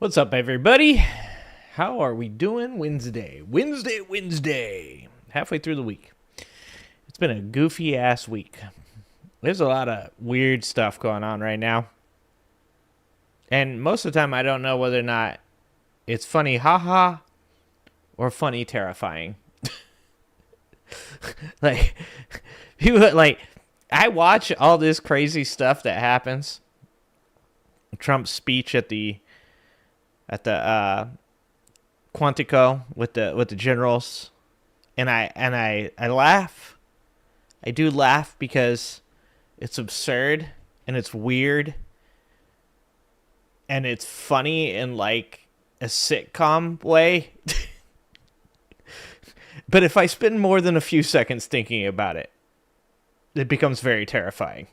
What's up, everybody? How are we doing? Wednesday. Halfway through the week. It's been a goofy-ass week. There's a lot of weird stuff going on right now. And most of the time, I don't know whether or not it's funny, haha, or funny, terrifying. I watch all this crazy stuff that happens. Trump's speech at the Quantico with the generals, and I laugh. I do laugh because it's absurd and it's weird and it's funny in like a sitcom way. But if I spend more than a few seconds thinking about it, it becomes very terrifying.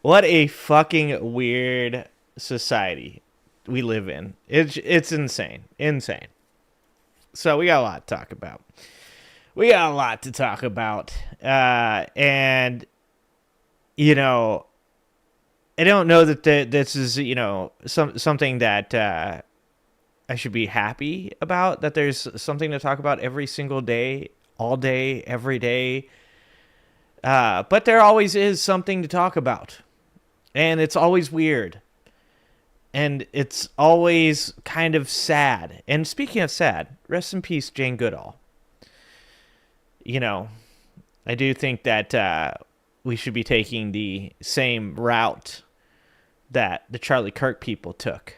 What a fucking weird society we live in. It's insane. So we got a lot to talk about. And you know, I don't know that this is, something that I should be happy about, that there's something to talk about every single day, all day, every day. But there always is something to talk about. And it's always weird. And it's always kind of sad. And speaking of sad, rest in peace, Jane Goodall. I do think that we should be taking the same route that the Charlie Kirk people took.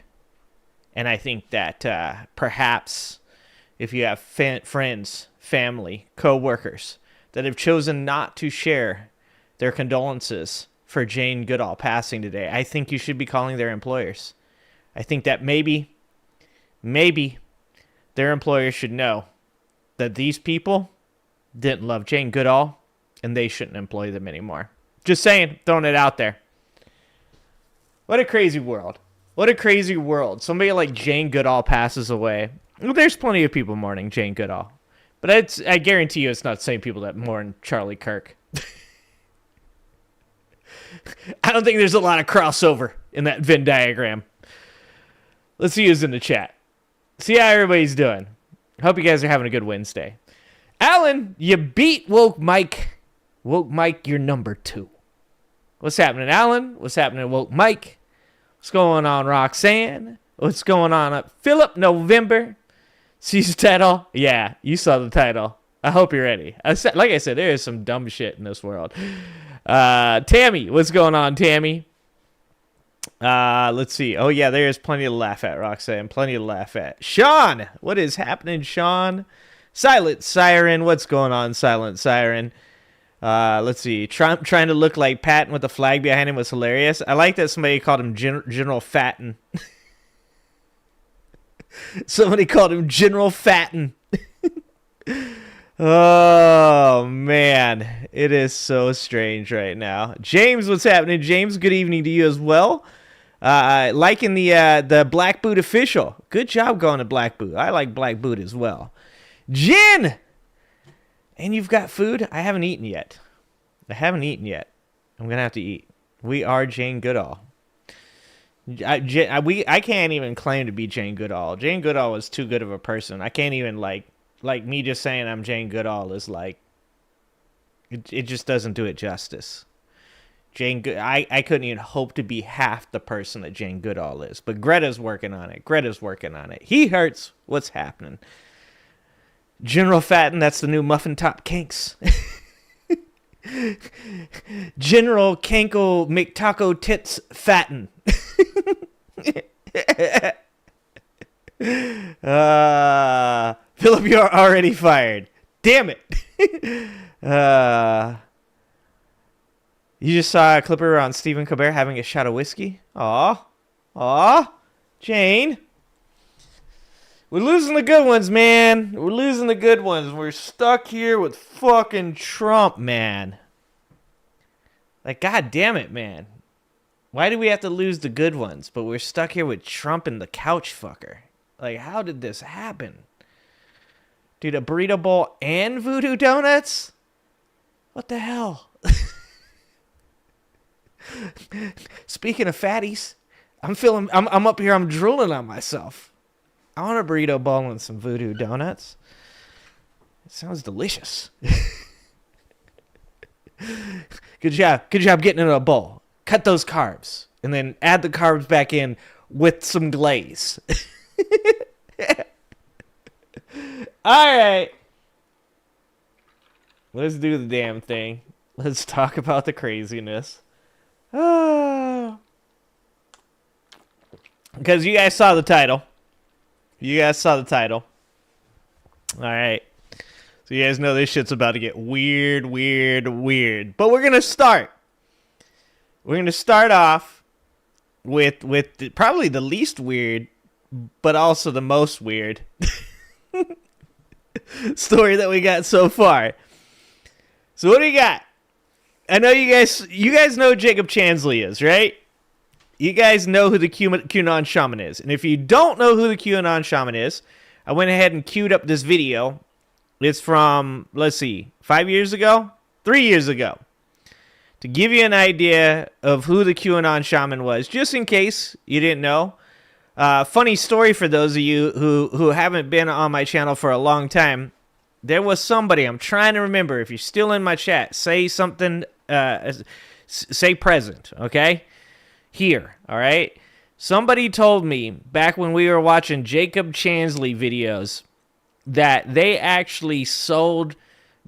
And I think that perhaps if you have friends, family, co-workers that have chosen not to share their condolences for Jane Goodall passing today, I think you should be calling their employers. I think that maybe their employers should know that these people didn't love Jane Goodall and they shouldn't employ them anymore. Just saying, throwing it out there. What a crazy world. Somebody like Jane Goodall passes away. Well, there's plenty of people mourning Jane Goodall. But I guarantee you it's not the same people that mourn Charlie Kirk. I don't think there's a lot of crossover in that Venn diagram. Let's see who's in the chat. See how everybody's doing. Hope you guys are having a good Wednesday. Alan, you beat Woke Mike. Woke Mike, you're number 2. What's happening, Alan? What's happening, Woke Mike? What's going on, Roxanne? What's going on up? Philip November. Sees the title? Yeah, you saw the title. I hope you're ready. Like I said, there is some dumb shit in this world. Tammy, what's going on, Tammy? Let's see. Oh, yeah, there is plenty to laugh at, Roxanne. Plenty to laugh at. Sean, what is happening, Sean? Silent Siren, what's going on, Silent Siren? Let's see. Trump trying to look like Patton with the flag behind him was hilarious. I like that somebody called him General Fatten. Somebody called him General Fatten. Oh, man. It is so strange right now. James, what's happening? James, good evening to you as well. Liking the Black Boot official. Good job going to Black Boot. I like Black Boot as well. Jen! And you've got food? I haven't eaten yet. I'm going to have to eat. We are Jane Goodall. I can't even claim to be Jane Goodall. Jane Goodall was too good of a person. I can't even, like me just saying I'm Jane Goodall is like, it just doesn't do it justice. I couldn't even hope to be half the person that Jane Goodall is. But Greta's working on it. He hurts. What's happening? General Fatten, that's the new Muffin Top Kinks. General Kankle McTaco Tits Fatten. Philip, you're already fired. Damn it. You just saw a clipper on Stephen Colbert having a shot of whiskey? Aw, Jane. We're losing the good ones, man. We're stuck here with fucking Trump, man. Like, god damn it, man. Why do we have to lose the good ones, but we're stuck here with Trump and the couch fucker? Like, how did this happen? Dude, a burrito bowl and voodoo donuts? What the hell? Speaking of fatties, I'm up here, I'm drooling on myself. I want a burrito bowl and some voodoo donuts. It sounds delicious. Good job getting in a bowl. Cut those carbs and then add the carbs back in with some glaze. All right. Let's do the damn thing. Let's talk about the craziness. Because you guys saw the title. All right. So you guys know this shit's about to get weird. But we're going to start. We're going to start off with probably the least weird, but also the most weird story that we got so far. So what do you got? I know you guys know who Jacob Chansley is, right? You guys know who the QAnon Shaman is. And if you don't know who the QAnon Shaman is, I went ahead and queued up this video. It's from, let's see, 5 years ago? 3 years ago. To give you an idea of who the QAnon Shaman was, just in case you didn't know. Funny story for those of you who haven't been on my channel for a long time. There was somebody, I'm trying to remember, if you're still in my chat, say something, say present, okay? Here, all right? Somebody told me back when we were watching Jacob Chansley videos that they actually sold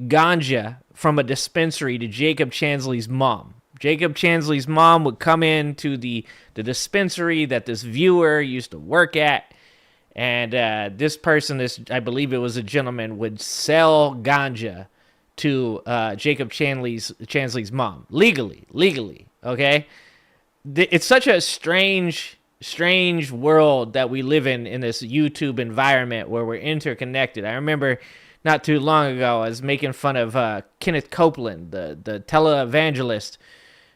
ganja from a dispensary to Jacob Chansley's mom. Jacob Chansley's mom would come into the dispensary that this viewer used to work at, and this person, I believe it was a gentleman, would sell ganja to Jacob Chansley's mom legally. Okay, it's such a strange world that we live in this YouTube environment where we're interconnected. I remember not too long ago I was making fun of Kenneth Copeland, the televangelist.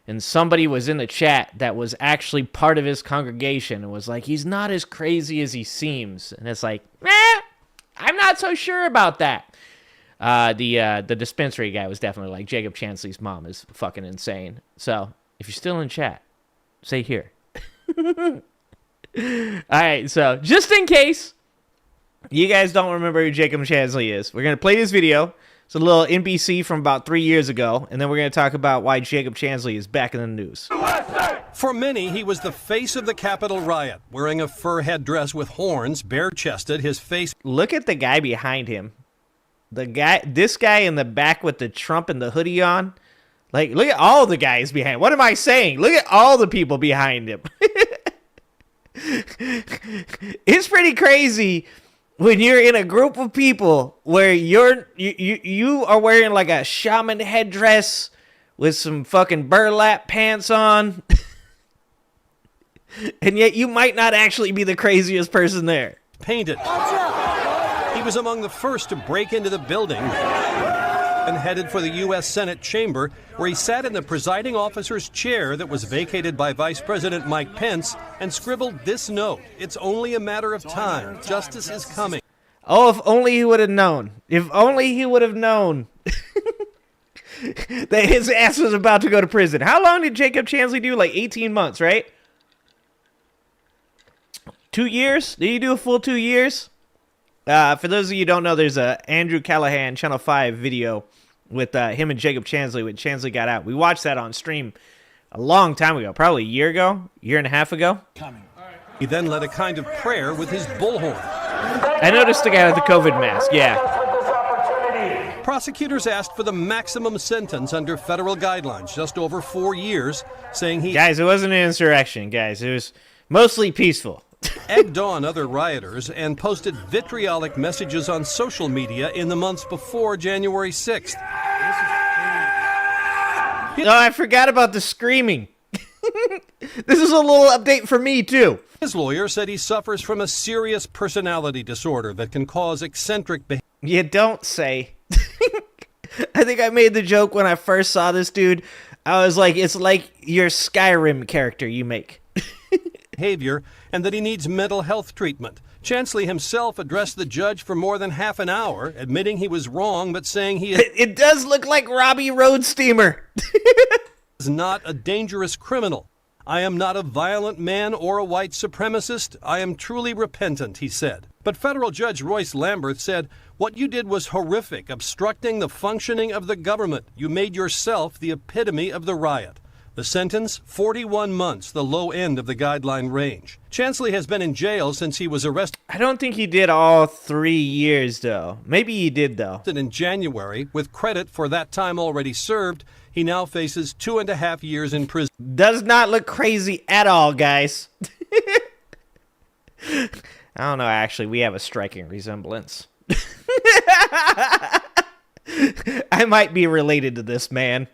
And somebody was in the chat that was actually part of his congregation and was like, he's not as crazy as he seems. And it's like, I'm not so sure about that. The dispensary guy was definitely like, Jacob Chansley's mom is fucking insane. So if you're still in chat, say here. All right, so just in case you guys don't remember who Jacob Chansley is, we're going to play this video. It's a little NBC from about 3 years ago, and then we're going to talk about why Jacob Chansley is back in the news. For many, he was the face of the Capitol riot, wearing a fur headdress with horns, bare-chested, his face... Look at the guy behind him. This guy in the back with the Trump and the hoodie on. Like, look at all the guys behind. What am I saying? Look at all the people behind him. It's pretty crazy when you're in a group of people where you are wearing like a shaman headdress with some fucking burlap pants on, and yet you might not actually be the craziest person there. Painted. He was among the first to break into the building and headed for the U.S. Senate chamber, where he sat in the presiding officer's chair that was vacated by Vice President Mike Pence and scribbled this note: "It's only a matter of time. Justice is coming." Oh, if only he would have known. If only he would have known that his ass was about to go to prison. How long did Jacob Chansley do? Like 18 months, right? 2 years? Did he do a full 2 years? For those of you who don't know, there's a Andrew Callahan Channel 5 video with him and Jacob Chansley when Chansley got out. We watched that on stream a long time ago, probably a year and a half ago. He then led a kind of prayer with his bullhorn. I noticed the guy with the COVID mask, yeah. Prosecutors asked for the maximum sentence under federal guidelines, just over 4 years, saying he... Guys, it wasn't an insurrection, guys. It was mostly peaceful. Egged on other rioters and posted vitriolic messages on social media in the months before January 6th. Oh, I forgot about the screaming. This is a little update for me, too. His lawyer said he suffers from a serious personality disorder that can cause eccentric behavior. You don't say. I think I made the joke when I first saw this dude. I was like, it's like your Skyrim character you make. And that he needs mental health treatment. Chansley himself addressed the judge for more than half an hour, admitting he was wrong, but saying he It does look like Robbie Roadsteamer. is not a dangerous criminal. I am not a violent man or a white supremacist. I am truly repentant, he said. But federal judge Royce Lamberth said, what you did was horrific, obstructing the functioning of the government. You made yourself the epitome of the riot. The sentence, 41 months, the low end of the guideline range. Chansley has been in jail since he was arrested. I don't think he did all 3 years, though. Maybe he did, though. In January, with credit for that time already served, he now faces 2.5 years in prison. Does not look crazy at all, guys. I don't know, actually. We have a striking resemblance. I might be related to this man.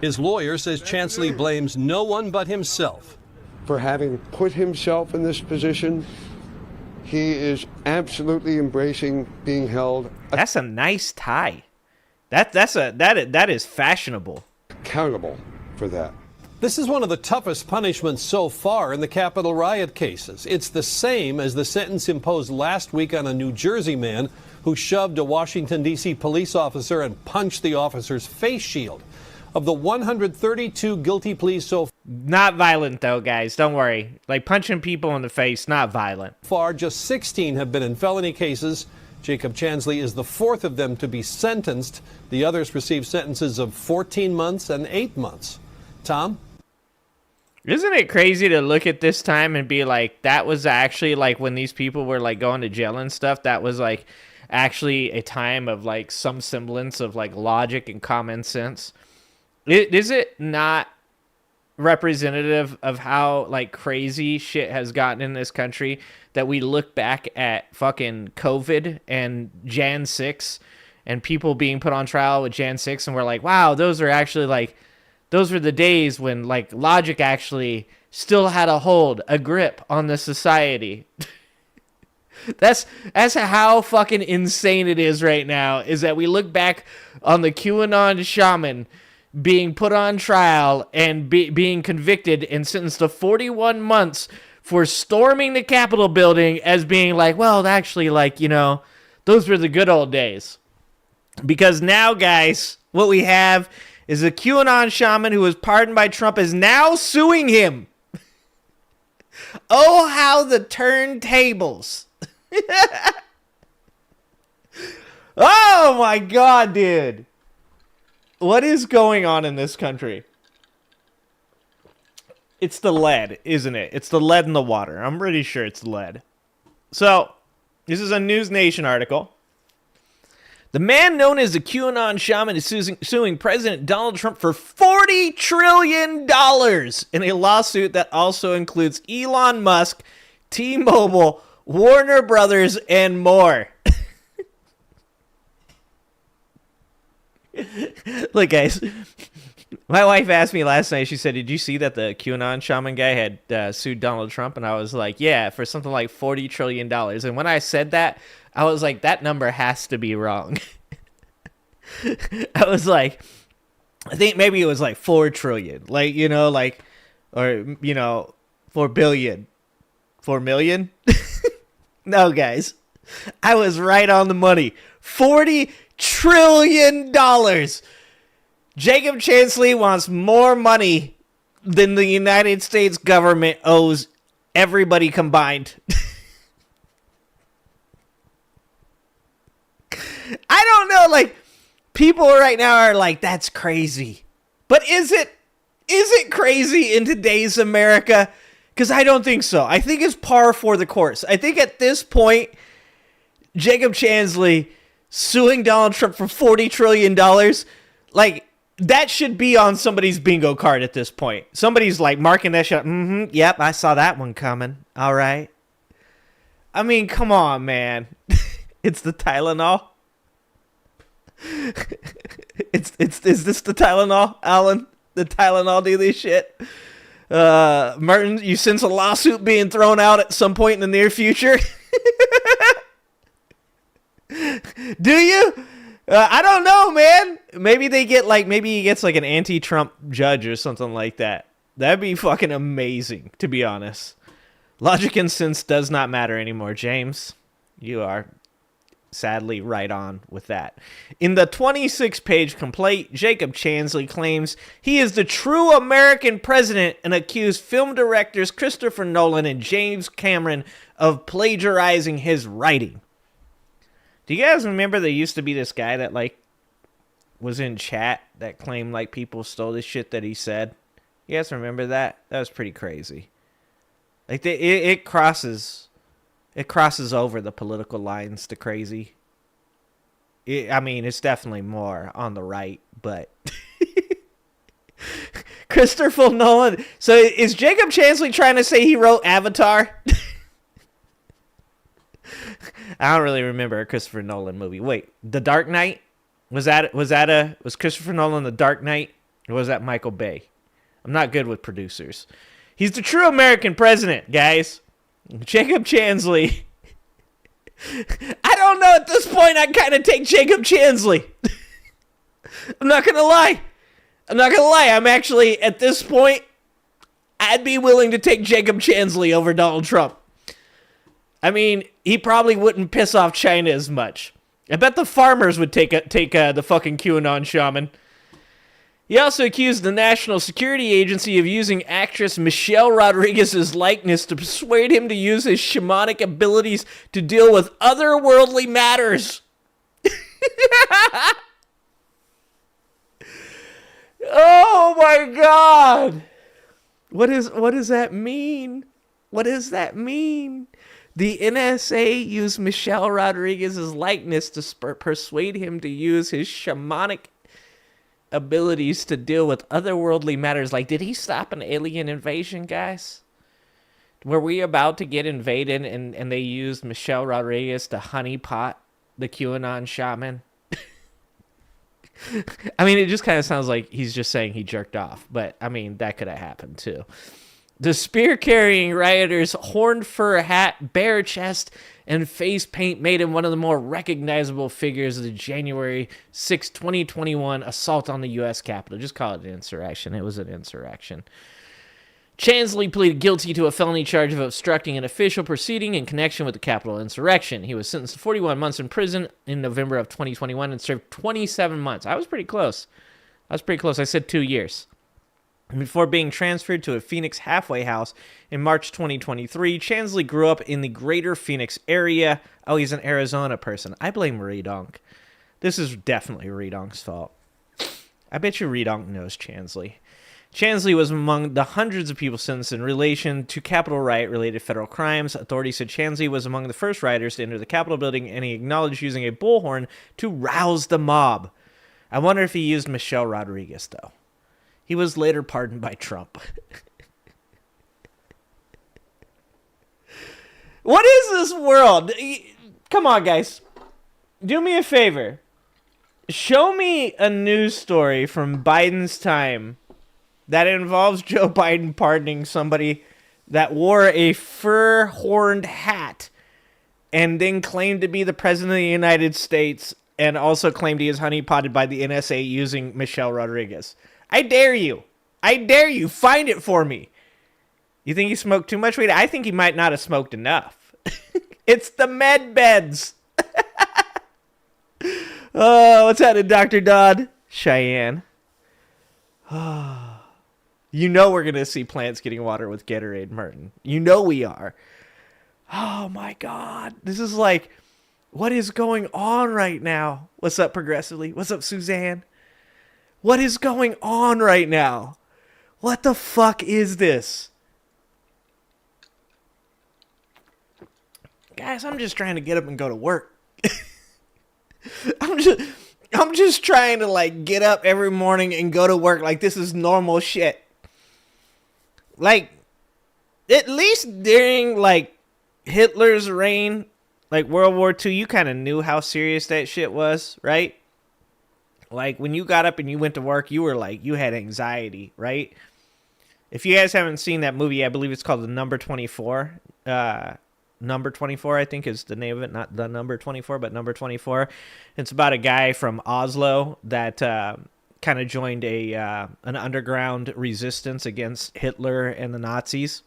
His lawyer says Chansley blames no one but himself. For having put himself in this position, he is absolutely embracing being held That's a nice tie. That is fashionable. accountable for that. This is one of the toughest punishments so far in the Capitol riot cases. It's the same as the sentence imposed last week on a New Jersey man who shoved a Washington, D.C. police officer and punched the officer's face shield. Of the 132 guilty pleas so Not violent, though, guys. Don't worry. Like, punching people in the face, not violent. far, just 16 have been in felony cases. Jacob Chansley is the fourth of them to be sentenced. The others received sentences of 14 months and 8 months. Tom? Isn't it crazy to look at this time and be like, that was actually, like, when these people were, like, going to jail and stuff, that was, like, actually a time of, like, some semblance of, like, logic and common sense? Is it not representative of how, like, crazy shit has gotten in this country that we look back at fucking COVID and Jan 6 and people being put on trial with Jan 6 and we're like, wow, those are actually, like, those were the days when, like, logic actually still had a hold, a grip on the society. That's how fucking insane it is right now, is that we look back on the QAnon shaman being put on trial and being convicted and sentenced to 41 months for storming the Capitol building as being like, well, actually, like, you know, those were the good old days. Because now, guys, what we have is a QAnon shaman who was pardoned by Trump is now suing him. Oh, how the turntables. Oh, my God, dude. What is going on in this country? It's the lead, isn't it? It's the lead in the water. I'm pretty sure it's lead. So, this is a News Nation article. The man known as the QAnon shaman is suing President Donald Trump for $40 trillion in a lawsuit that also includes Elon Musk, T-Mobile, Warner Brothers, and more. Look, guys, my wife asked me last night, she said, did you see that the QAnon shaman guy had sued Donald Trump? And I was like, yeah, for something like $40 trillion. And when I said that, I was like, that number has to be wrong. I was like, I think maybe it was like 4 trillion, like, you know, like, or, you know, 4 billion, 4 million. No, guys, I was right on the money. $40 trillion. Jacob Chansley wants more money than the United States government owes everybody combined. I don't know, like, people right now are like, that's crazy. But is it crazy in today's America? Because I don't think so. I think it's par for the course. I think at this point, Jacob Chansley suing Donald Trump for $40 trillion, like, that should be on somebody's bingo card at this point. Somebody's like marking that shit. Yep, I saw that one coming. All right. I mean, come on, man. It's the Tylenol. Is this the Tylenol, Alan? The Tylenol do this shit? Merton, you sense a lawsuit being thrown out at some point in the near future? Do you? I don't know, man. Maybe they get like, maybe he gets like an anti-Trump judge or something like that. That'd be fucking amazing, to be honest. Logic and sense does not matter anymore, James. You are sadly right on with that. In the 26-page complaint, Jacob Chansley claims he is the true American president and accused film directors Christopher Nolan and James Cameron of plagiarizing his writing. Do you guys remember there used to be this guy that, like, was in chat that claimed, like, people stole the shit that he said? You guys remember that? That was pretty crazy. Like, it crosses over the political lines to crazy. I mean, it's definitely more on the right, but Christopher Nolan. So is Jacob Chansley trying to say he wrote Avatar? I don't really remember a Christopher Nolan movie. Wait, The Dark Knight? Was Christopher Nolan The Dark Knight? Or was that Michael Bay? I'm not good with producers. He's the true American president, guys. Jacob Chansley. I don't know, at this point I kind of take Jacob Chansley. I'm not going to lie. I'm actually, at this point, I'd be willing to take Jacob Chansley over Donald Trump. I mean, he probably wouldn't piss off China as much. I bet the farmers would take the fucking QAnon shaman. He also accused the National Security Agency of using actress Michelle Rodriguez's likeness to persuade him to use his shamanic abilities to deal with otherworldly matters. Oh my God. What does that mean? What does that mean? The NSA used Michelle Rodriguez's likeness to persuade him to use his shamanic abilities to deal with otherworldly matters. Like, did he stop an alien invasion, guys? Were we about to get invaded and they used Michelle Rodriguez to honeypot the QAnon shaman? I mean, it just kind of sounds like he's just saying he jerked off, but I mean, that could have happened too. The spear-carrying rioter's horned fur hat, bare chest, and face paint made him one of the more recognizable figures of the January 6, 2021 assault on the U.S. Capitol. Just call it an insurrection. It was an insurrection. Chansley pleaded guilty to a felony charge of obstructing an official proceeding in connection with the Capitol insurrection. He was sentenced to 41 months in prison in November of 2021 and served 27 months. I was pretty close. I said 2 years. Before being transferred to a Phoenix halfway house in March 2023, Chansley grew up in the greater Phoenix area. Oh, he's an Arizona person. I blame Redonk. This is definitely Redonk's fault. I bet you Redonk knows Chansley. Chansley was among the hundreds of people sentenced in relation to Capitol riot-related federal crimes. Authorities said Chansley was among the first rioters to enter the Capitol building, and he acknowledged using a bullhorn to rouse the mob. I wonder if he used Michelle Rodriguez, though. He was later pardoned by Trump. What is this world? Come on, guys. Do me a favor. Show me a news story from Biden's time that involves Joe Biden pardoning somebody that wore a fur-horned hat and then claimed to be the president of the United States and also claimed he is honeypotted by the NSA using Michelle Rodriguez. I dare you. Find it for me. You think he smoked too much weed? I think he might not have smoked enough. It's the med beds. Oh, what's happening, Dr. Dodd? Cheyenne. You know we're going to see plants getting water with Gatorade, Merton. You know we are. Oh, my God. This is like, what is going on right now? What's up, Progressively? What's up, Suzanne? What is going on right now? What the fuck is this? Guys, I'm just trying to get up and go to work. I'm just trying to, like, get up every morning and go to work like this is normal shit. Like, at least during, like, Hitler's reign, like World War II, you kind of knew how serious that shit was, right? Like, when you got up and you went to work, you were like, you had anxiety, right? If you guys haven't seen that movie, I believe it's called The Number 24. Number 24, I think, is the name of it. Not The Number 24, but Number 24. It's about a guy from Oslo that kind of joined an underground resistance against Hitler and the Nazis.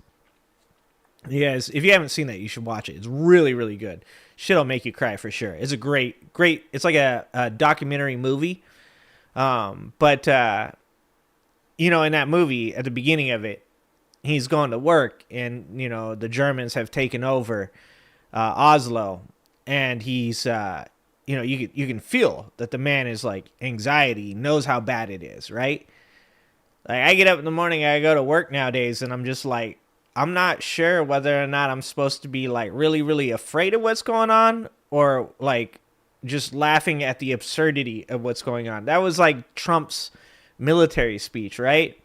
Yes, if you haven't seen that, you should watch it. It's really, really good. Shit'll make you cry for sure. It's a great. It's like a documentary movie. But in that movie, at the beginning of it, he's going to work, and the Germans have taken over Oslo, and he's you can feel that the man is like anxiety, knows how bad it is, right? Like, I get up in the morning, I go to work nowadays, and I'm just like, I'm not sure whether or not I'm supposed to be like really, really afraid of what's going on, or like just laughing at the absurdity of what's going on. That was like Trump's military speech, right?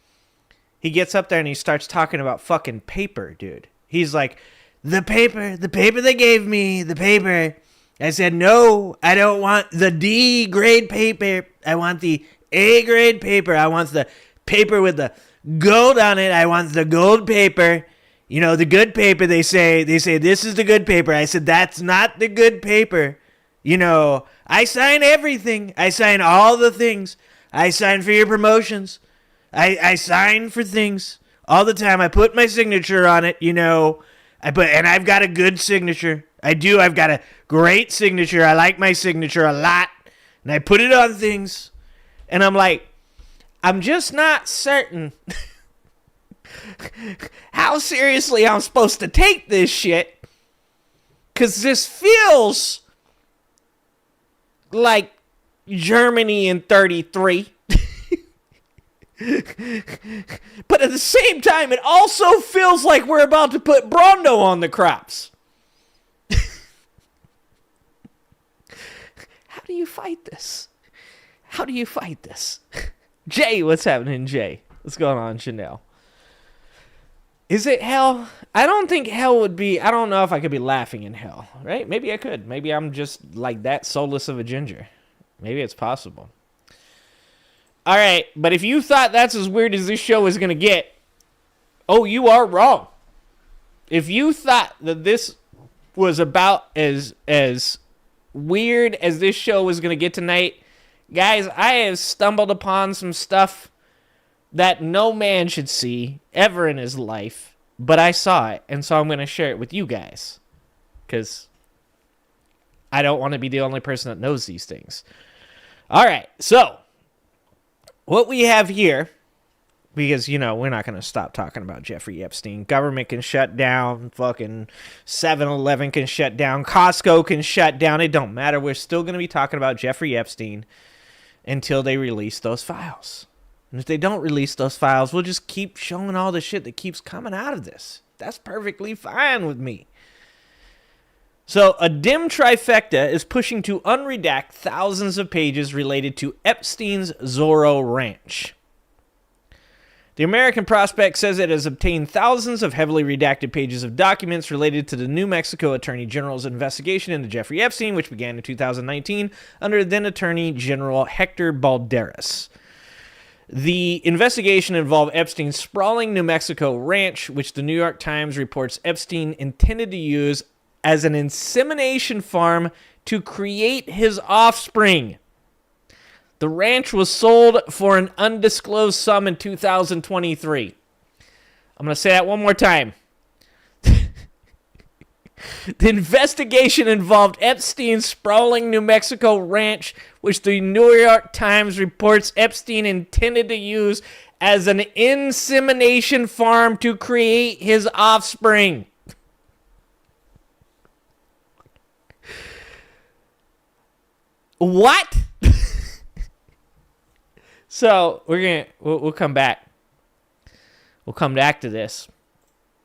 He gets up there and he starts talking about fucking paper, dude. He's like, the paper they gave me, the paper. I said, no, I don't want the D grade paper. I want the A grade paper. I want the paper with the gold on it. I want the gold paper. The good paper, they say this is the good paper. I said, that's not the good paper. I sign everything. I sign all the things. I sign for your promotions. I sign for things all the time. I put my signature on it, and I've got a good signature. I do. I've got a great signature. I like my signature a lot. And I put it on things. And I'm like, I'm just not certain how seriously I'm supposed to take this shit. Because this feels like Germany in 33. But at the same time, it also feels like we're about to put Brondo on the crops. How do you fight this? How do you fight this? Jay, what's happening, Jay? What's going on, Chanel? Is it hell? I don't think hell would be... I don't know if I could be laughing in hell, right? Maybe I could. Maybe I'm just like that soulless of a ginger. Maybe it's possible. All right, but if you thought that's as weird as this show was going to get, oh, you are wrong. If you thought that this was about as weird as this show was going to get tonight, guys, I have stumbled upon some stuff that no man should see ever in his life, but I saw it, and so I'm going to share it with you guys, because I don't want to be the only person that knows these things. All right, so what we have here, because, we're not going to stop talking about Jeffrey Epstein. Government can shut down. Fucking 7-Eleven can shut down. Costco can shut down. It don't matter. We're still going to be talking about Jeffrey Epstein until they release those files. And if they don't release those files, we'll just keep showing all the shit that keeps coming out of this. That's perfectly fine with me. So, a dim trifecta is pushing to unredact thousands of pages related to Epstein's Zorro Ranch. The American Prospect says it has obtained thousands of heavily redacted pages of documents related to the New Mexico Attorney General's investigation into Jeffrey Epstein, which began in 2019 under then Attorney General Hector Balderas. The investigation involved Epstein's sprawling New Mexico ranch, which the New York Times reports Epstein intended to use as an insemination farm to create his offspring. The ranch was sold for an undisclosed sum in 2023. I'm going to say that one more time. The investigation involved Epstein's sprawling New Mexico ranch, which the New York Times reports Epstein intended to use as an insemination farm to create his offspring. What? So we'll come back. We'll come back to this,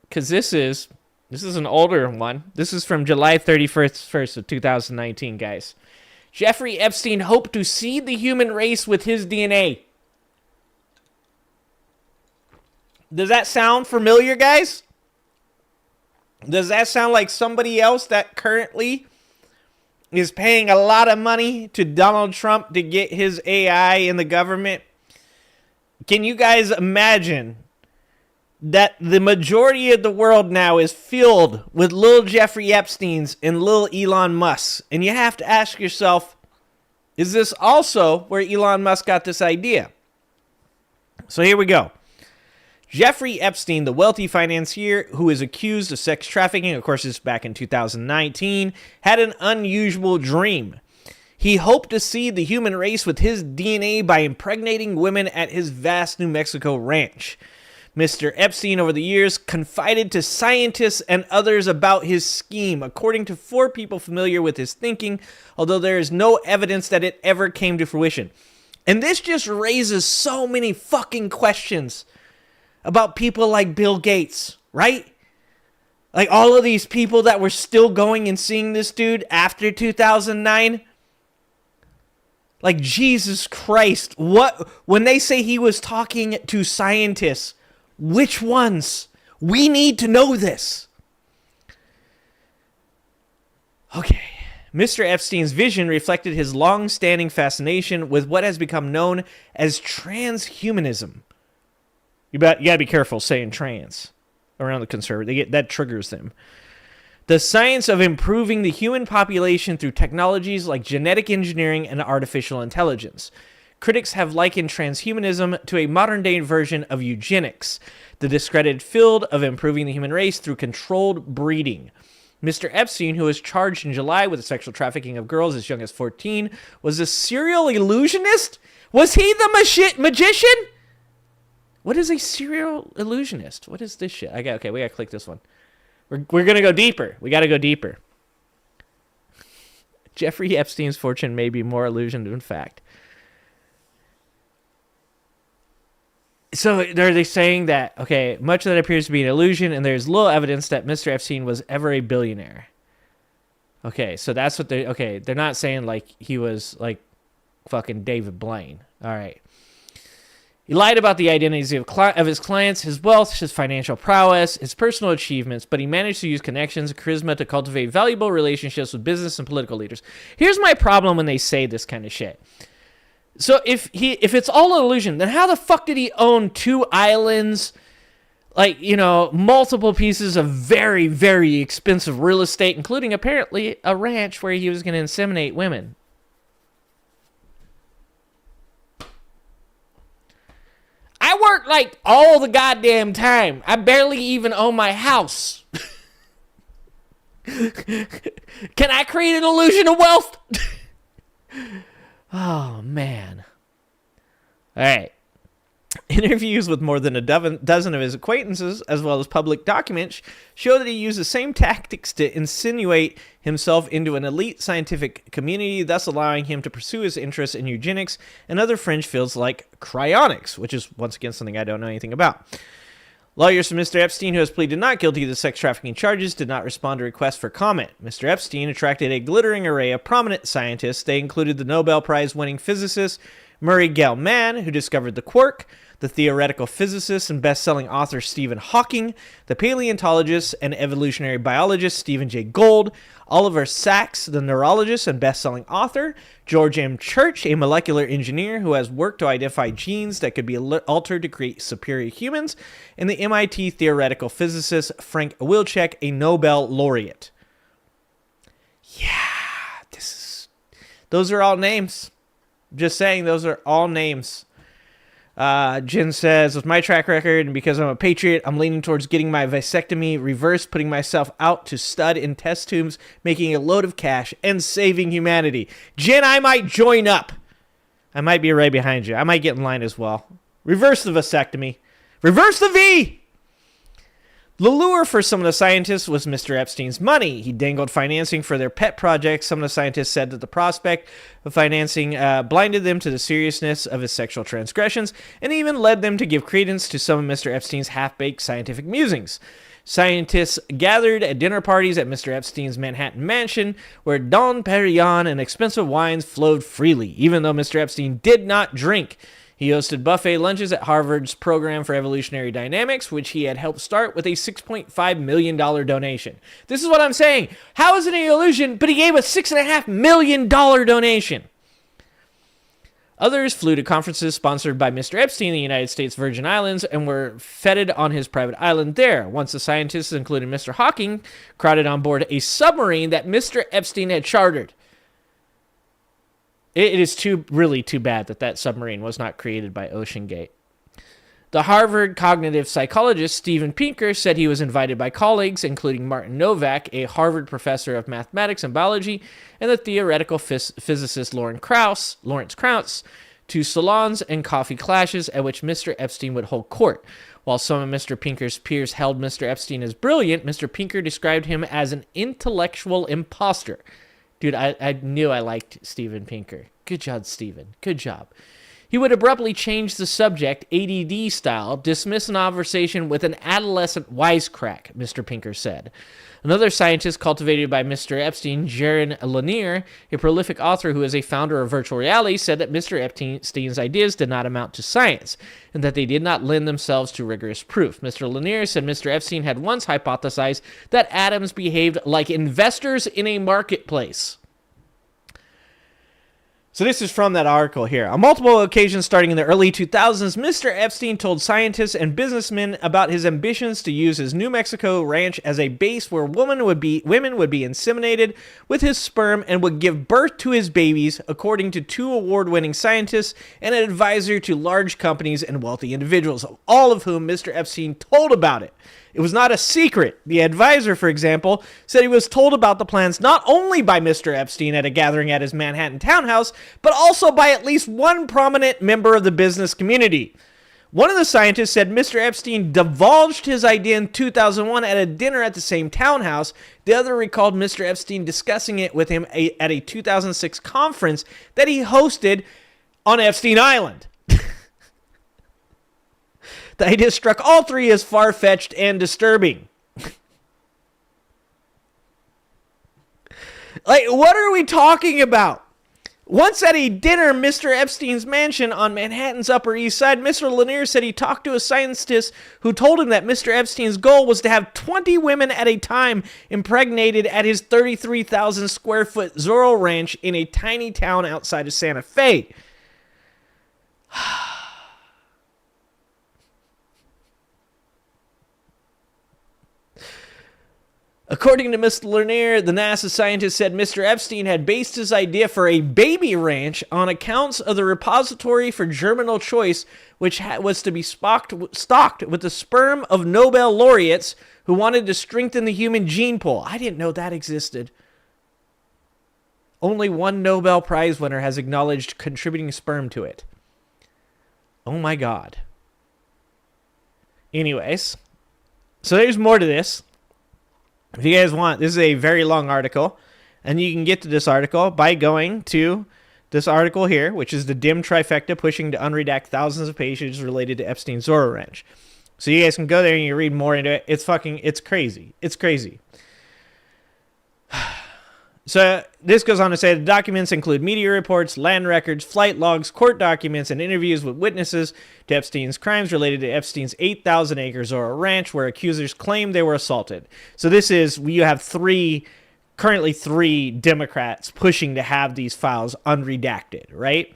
because this is an older one. This is from July 31st of 2019, guys. Jeffrey Epstein hoped to seed the human race with his DNA. Does that sound familiar, guys? Does that sound like somebody else that currently is paying a lot of money to Donald Trump to get his AI in the government? Can you guys imagine that the majority of the world now is filled with little Jeffrey Epsteins and little Elon Musks? And you have to ask yourself, is this also where Elon Musk got this idea? So here we go. Jeffrey Epstein, the wealthy financier who is accused of sex trafficking, of course, this is back in 2019, had an unusual dream. He hoped to seed the human race with his DNA by impregnating women at his vast New Mexico ranch. Mr. Epstein, over the years, confided to scientists and others about his scheme, according to 4 people familiar with his thinking, although there is no evidence that it ever came to fruition. And this just raises so many fucking questions about people like Bill Gates, right? Like all of these people that were still going and seeing this dude after 2009. Like, Jesus Christ, what, when they say he was talking to scientists, which ones? We need to know this. Okay. Mr. Epstein's vision reflected his long-standing fascination with what has become known as transhumanism. You gotta be careful saying trans around the conservative. That triggers them. The science of improving the human population through technologies like genetic engineering and artificial intelligence. Critics have likened transhumanism to a modern-day version of eugenics, the discredited field of improving the human race through controlled breeding. Mr. Epstein, who was charged in July with the sexual trafficking of girls as young as 14, was a serial illusionist? Was he the magician? What is a serial illusionist? What is this shit? Okay, we gotta click this one. We're gonna go deeper. We gotta go deeper. Jeffrey Epstein's fortune may be more illusion than fact. So are they saying that, okay, much of that appears to be an illusion, and there's little evidence that Mr. Epstein was ever a billionaire? Okay, so that's what they're not saying like he was like fucking David Blaine. All right. He lied about the identities of his clients, his wealth, his financial prowess, his personal achievements, but he managed to use connections and charisma to cultivate valuable relationships with business and political leaders. Here's my problem when they say this kind of shit. So if it's all an illusion, then how the fuck did he own 2 islands, like, you know, multiple pieces of very, very expensive real estate, including apparently a ranch where he was going to inseminate women? I work like all the goddamn time. I barely even own my house. Can I create an illusion of wealth? Oh, man. All right. Interviews with more than a dozen of his acquaintances, as well as public documents, show that he used the same tactics to insinuate himself into an elite scientific community, thus allowing him to pursue his interests in eugenics and other fringe fields like cryonics, which is, once again, something I don't know anything about. Lawyers for Mr. Epstein, who has pleaded not guilty to the sex trafficking charges, did not respond to requests for comment. Mr. Epstein attracted a glittering array of prominent scientists. They included the Nobel Prize-winning physicist Murray Gell-Mann, who discovered the quark, the theoretical physicist and best-selling author Stephen Hawking, the paleontologist and evolutionary biologist Stephen Jay Gould, Oliver Sacks, the neurologist and best-selling author, George M. Church, a molecular engineer who has worked to identify genes that could be altered to create superior humans, and the MIT theoretical physicist Frank Wilczek, a Nobel laureate. Yeah, those are all names. Just saying, those are all names. Jen says, with my track record and because I'm a patriot, I'm leaning towards getting my vasectomy reversed, putting myself out to stud in test tubes, making a load of cash, and saving humanity. Jen, I might join up. I might be right behind you. I might get in line as well. Reverse the vasectomy. Reverse the V! The lure for some of the scientists was Mr. Epstein's money. He dangled financing for their pet projects. Some of the scientists said that the prospect of financing blinded them to the seriousness of his sexual transgressions and even led them to give credence to some of Mr. Epstein's half-baked scientific musings. Scientists gathered at dinner parties at Mr. Epstein's Manhattan mansion, where Dom Perignon and expensive wines flowed freely, even though Mr. Epstein did not drink. He hosted buffet lunches at Harvard's program for evolutionary dynamics, which he had helped start with a $6.5 million donation. This is what I'm saying. How is it an illusion, but he gave a $6.5 million donation? Others flew to conferences sponsored by Mr. Epstein in the United States Virgin Islands and were feted on his private island there. Once the scientists, including Mr. Hawking, crowded on board a submarine that Mr. Epstein had chartered. It is really too bad that submarine was not created by OceanGate. The Harvard cognitive psychologist Steven Pinker said he was invited by colleagues, including Martin Novak, a Harvard professor of mathematics and biology, and the theoretical physicist Lawrence Krauss, to salons and coffee clashes at which Mr. Epstein would hold court. While some of Mr. Pinker's peers held Mr. Epstein as brilliant, Mr. Pinker described him as an intellectual imposter. Dude, I knew I liked Steven Pinker. Good job, Steven. Good job. He would abruptly change the subject, ADD style, dismiss an conversation with an adolescent wisecrack, Mr. Pinker said. Another scientist cultivated by Mr. Epstein, Jaron Lanier, a prolific author who is a founder of virtual reality, said that Mr. Epstein's ideas did not amount to science, and that they did not lend themselves to rigorous proof. Mr. Lanier said Mr. Epstein had once hypothesized that atoms behaved like investors in a marketplace. So this is from that article here. On multiple occasions starting in the early 2000s, Mr. Epstein told scientists and businessmen about his ambitions to use his New Mexico ranch as a base where women would be inseminated with his sperm and would give birth to his babies, according to 2 award-winning scientists and an advisor to large companies and wealthy individuals, all of whom Mr. Epstein told about it. It was not a secret. The advisor, for example, said he was told about the plans not only by Mr. Epstein at a gathering at his Manhattan townhouse, but also by at least one prominent member of the business community. One of the scientists said Mr. Epstein divulged his idea in 2001 at a dinner at the same townhouse. The other recalled Mr. Epstein discussing it with him at a 2006 conference that he hosted on Epstein Island. The idea struck all 3 as far-fetched and disturbing. Like, what are we talking about? Once at a dinner, Mr. Epstein's mansion on Manhattan's Upper East Side, Mr. Lanier said he talked to a scientist who told him that Mr. Epstein's goal was to have 20 women at a time impregnated at his 33,000 square foot Zorro Ranch in a tiny town outside of Santa Fe. According to Mr. Lanier, the NASA scientist said Mr. Epstein had based his idea for a baby ranch on accounts of the repository for germinal choice, which was to be stocked with the sperm of Nobel laureates who wanted to strengthen the human gene pool. I didn't know that existed. Only one Nobel Prize winner has acknowledged contributing sperm to it. Oh my God. Anyways, so there's more to this. If you guys want, this is a very long article, and you can get to this article by going to this article here, which is the dim trifecta pushing to unredact thousands of pages related to Epstein's Zorro Ranch. So you guys can go there and you read more into it. It's crazy. It's crazy. So this goes on to say the documents include media reports, land records, flight logs, court documents, and interviews with witnesses to Epstein's crimes related to Epstein's 8,000-acre Zorro Ranch, where accusers claim they were assaulted. So this is, you have currently three Democrats pushing to have these files unredacted, right?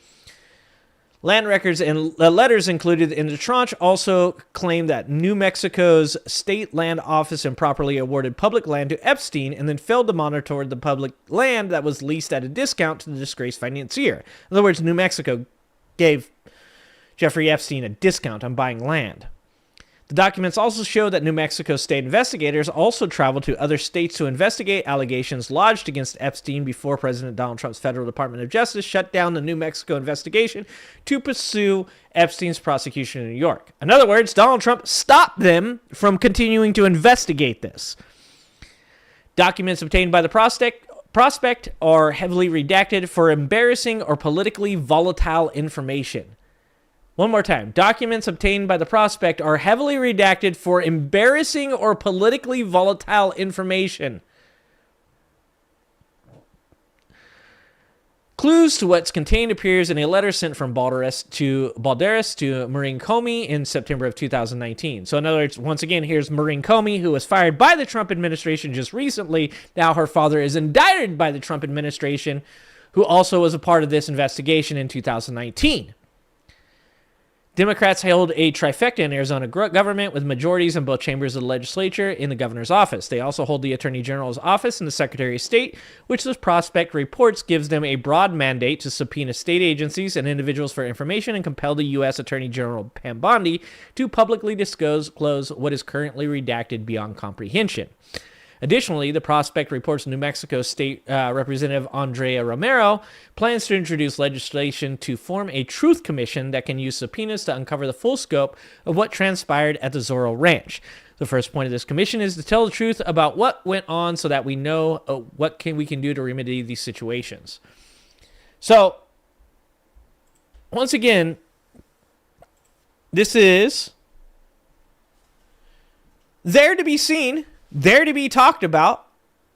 Land records and letters included in the tranche also claim that New Mexico's state land office improperly awarded public land to Epstein and then failed to monitor the public land that was leased at a discount to the disgraced financier. In other words, New Mexico gave Jeffrey Epstein a discount on buying land. The documents also show that New Mexico state investigators also traveled to other states to investigate allegations lodged against Epstein before President Donald Trump's Federal Department of Justice shut down the New Mexico investigation to pursue Epstein's prosecution in New York. In other words, Donald Trump stopped them from continuing to investigate this. Documents obtained by the prospect are heavily redacted for embarrassing or politically volatile information. One more time. Documents obtained by the prospect are heavily redacted for embarrassing or politically volatile information. Clues to what's contained appears in a letter sent from Balderas to Maureen Comey in September of 2019. So in other words, once again, here's Maureen Comey, who was fired by the Trump administration just recently. Now her father is indicted by the Trump administration, who also was a part of this investigation in 2019. Democrats held a trifecta in Arizona government with majorities in both chambers of the legislature in the governor's office. They also hold the attorney general's office and the secretary of state, which the prospect reports gives them a broad mandate to subpoena state agencies and individuals for information and compel the U.S. Attorney General Pam Bondi to publicly disclose what is currently redacted beyond comprehension. Additionally, the prospect reports New Mexico State Representative Andrea Romero plans to introduce legislation to form a truth commission that can use subpoenas to uncover the full scope of what transpired at the Zorro Ranch. The first point of this commission is to tell the truth about what went on so that we know what we can do to remedy these situations. So, once again, this is there to be seen, there to be talked about,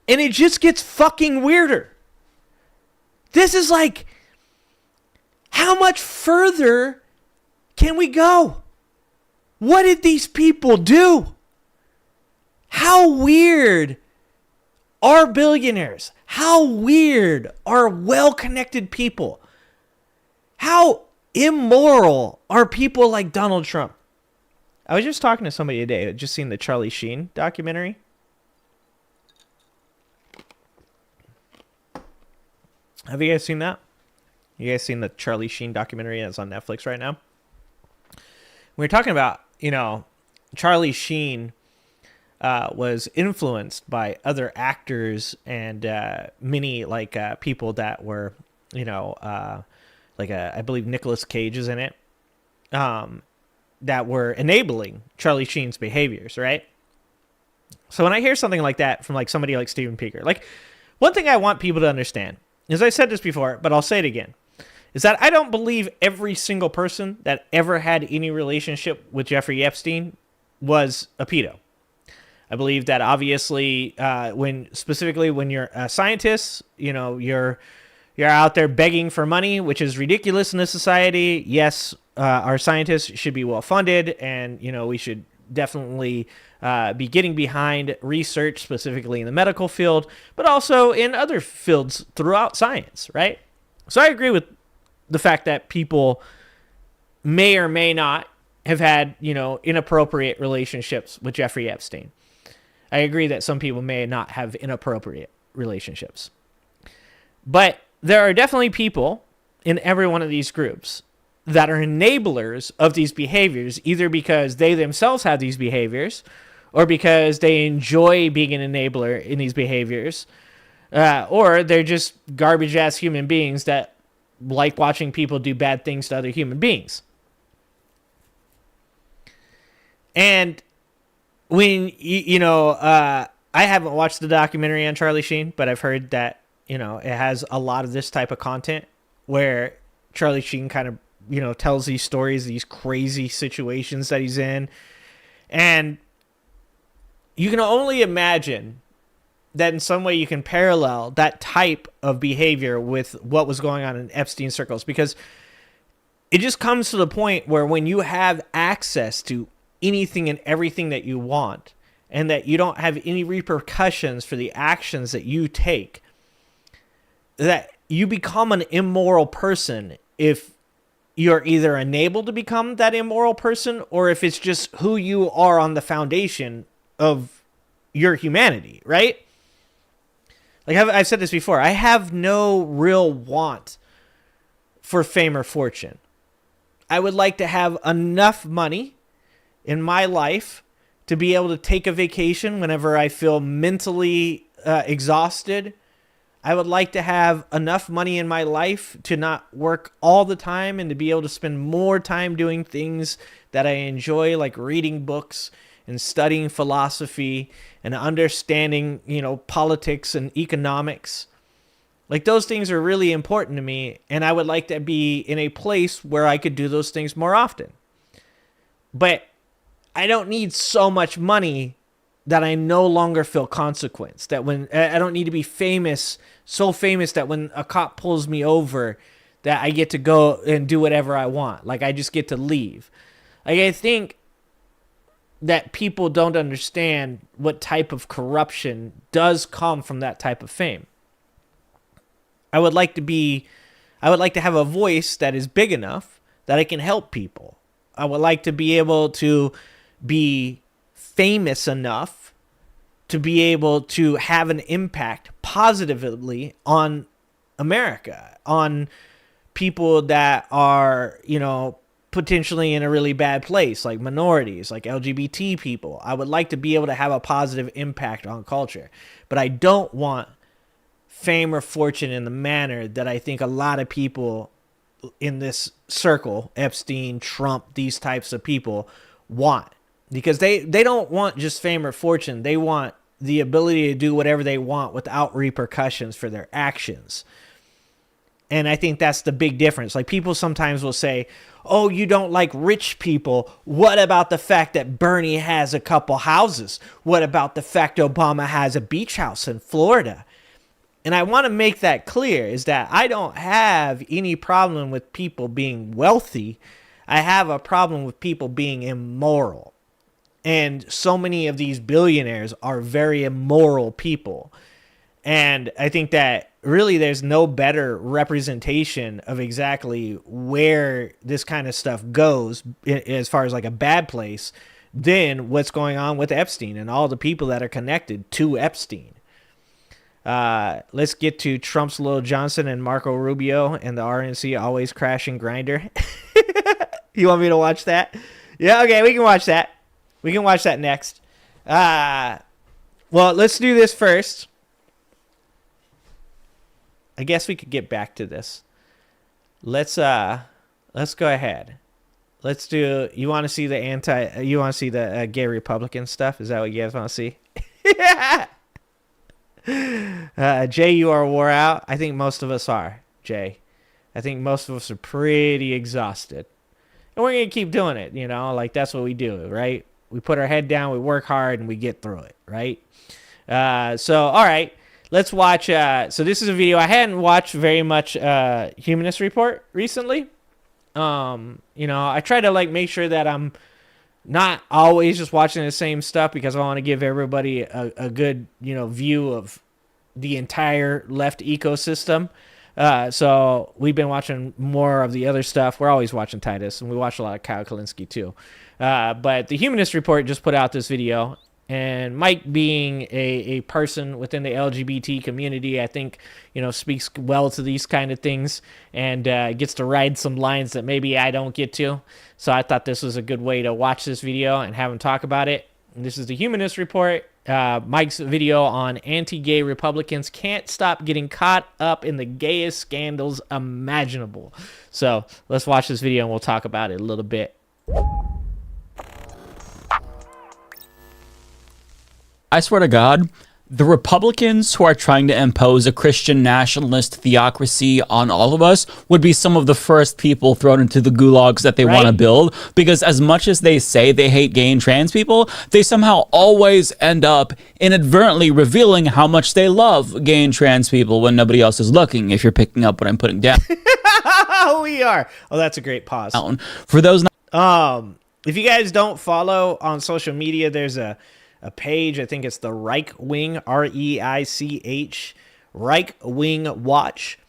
and it just gets fucking weirder. This is like, how much further can we go? What did these people do? How weird are billionaires? How weird are well-connected people? How immoral are people like Donald Trump? I was just talking to somebody today, just seen the Charlie Sheen documentary. Have you guys seen that? You guys seen the Charlie Sheen documentary that's on Netflix right now? We were talking about, Charlie Sheen was influenced by other actors and many people that were, I believe Nicolas Cage is in it, that were enabling Charlie Sheen's behaviors, right? So when I hear something like that from somebody like Steven Pinker, one thing I want people to understand, as I said this before, but I'll say it again, is that I don't believe every single person that ever had any relationship with Jeffrey Epstein was a pedo. I believe that obviously when you're a scientist, you're out there begging for money, which is ridiculous in this society. Yes, our scientists should be well funded, and we should definitely be getting behind research, specifically in the medical field, but also in other fields throughout science, right? So I agree with the fact that people may or may not have had, inappropriate relationships with Jeffrey Epstein. I agree that some people may not have inappropriate relationships. But there are definitely people in every one of these groups that are enablers of these behaviors, either because they themselves have these behaviors or because they enjoy being an enabler in these behaviors, or they're just garbage-ass human beings that like watching people do bad things to other human beings. And when, I haven't watched the documentary on Charlie Sheen, but I've heard that, it has a lot of this type of content where Charlie Sheen kind of, tells these stories, these crazy situations that he's in. And you can only imagine that in some way you can parallel that type of behavior with what was going on in Epstein circles, because it just comes to the point where when you have access to anything and everything that you want, and that you don't have any repercussions for the actions that you take, that you become an immoral person if you're either enabled to become that immoral person, or if it's just who you are on the foundation of your humanity, right? I've said this before, I have no real want for fame or fortune. I would like to have enough money in my life to be able to take a vacation whenever I feel mentally exhausted. I would like to have enough money in my life to not work all the time and to be able to spend more time doing things that I enjoy, like reading books and studying philosophy and understanding, politics and economics. Those things are really important to me, and I would like to be in a place where I could do those things more often. But I don't need so much money that I no longer feel consequence. That when I don't need to be famous, so famous that when a cop pulls me over, that I get to go and do whatever I want. I just get to leave. I think that people don't understand what type of corruption does come from that type of fame. I would like to have a voice that is big enough that I can help people. I would like to be able to be famous enough to be able to have an impact positively on America, on people that are, potentially in a really bad place, like minorities, like LGBT people. I would like to be able to have a positive impact on culture, but I don't want fame or fortune in the manner that I think a lot of people in this circle, Epstein, Trump, these types of people want, because they don't want just fame or fortune. They want the ability to do whatever they want without repercussions for their actions. And I think that's the big difference. Like, people sometimes will say, oh, you don't like rich people. What about the fact that Bernie has a couple houses? What about the fact Obama has a beach house in Florida? And I want to make that clear, is that I don't have any problem with people being wealthy. I have a problem with people being immoral. And so many of these billionaires are very immoral people. And I think that really there's no better representation of exactly where this kind of stuff goes as far as like a bad place than what's going on with Epstein and all the people that are connected to Epstein. Let's get to Trump's Lil Johnson and Marco Rubio and the RNC always crashing grinder. You want me to watch that? Yeah, okay, we can watch that. We can watch that next. Well, let's do this first. I guess we could get back to this. Let's go ahead. Let's do, you want to see the gay Republican stuff? Is that what you guys want to see? Jay, you are wore out. I think most of us are, Jay. I think most of us are pretty exhausted. And we're going to keep doing it, like that's what we do, right? We put our head down, we work hard, and we get through it, right? So, all right. Let's watch. So this is a video. I hadn't watched very much Humanist Report recently. I try to make sure that I'm not always just watching the same stuff, because I want to give everybody a good, view of the entire left ecosystem. So we've been watching more of the other stuff. We're always watching Titus, and we watch a lot of Kyle Kalinske too. But the Humanist Report just put out this video. And Mike, being a person within the LGBT community, I think, speaks well to these kind of things, and gets to ride some lines that maybe I don't get to. So I thought this was a good way to watch this video and have him talk about it. And this is the Humanist Report. Mike's video on anti-gay Republicans can't stop getting caught up in the gayest scandals imaginable. So let's watch this video and we'll talk about it a little bit. I swear to God, the Republicans who are trying to impose a Christian nationalist theocracy on all of us would be some of the first people thrown into the gulags that they want to build, because as much as they say they hate gay and trans people, they somehow always end up inadvertently revealing how much they love gay and trans people when nobody else is looking, if you're picking up what I'm putting down. We are. Oh, that's a great pause. For those if you guys don't follow on social media, there's a page, I think it's the Reich Wing, R-E-I-C-H, Reich Wing Watch,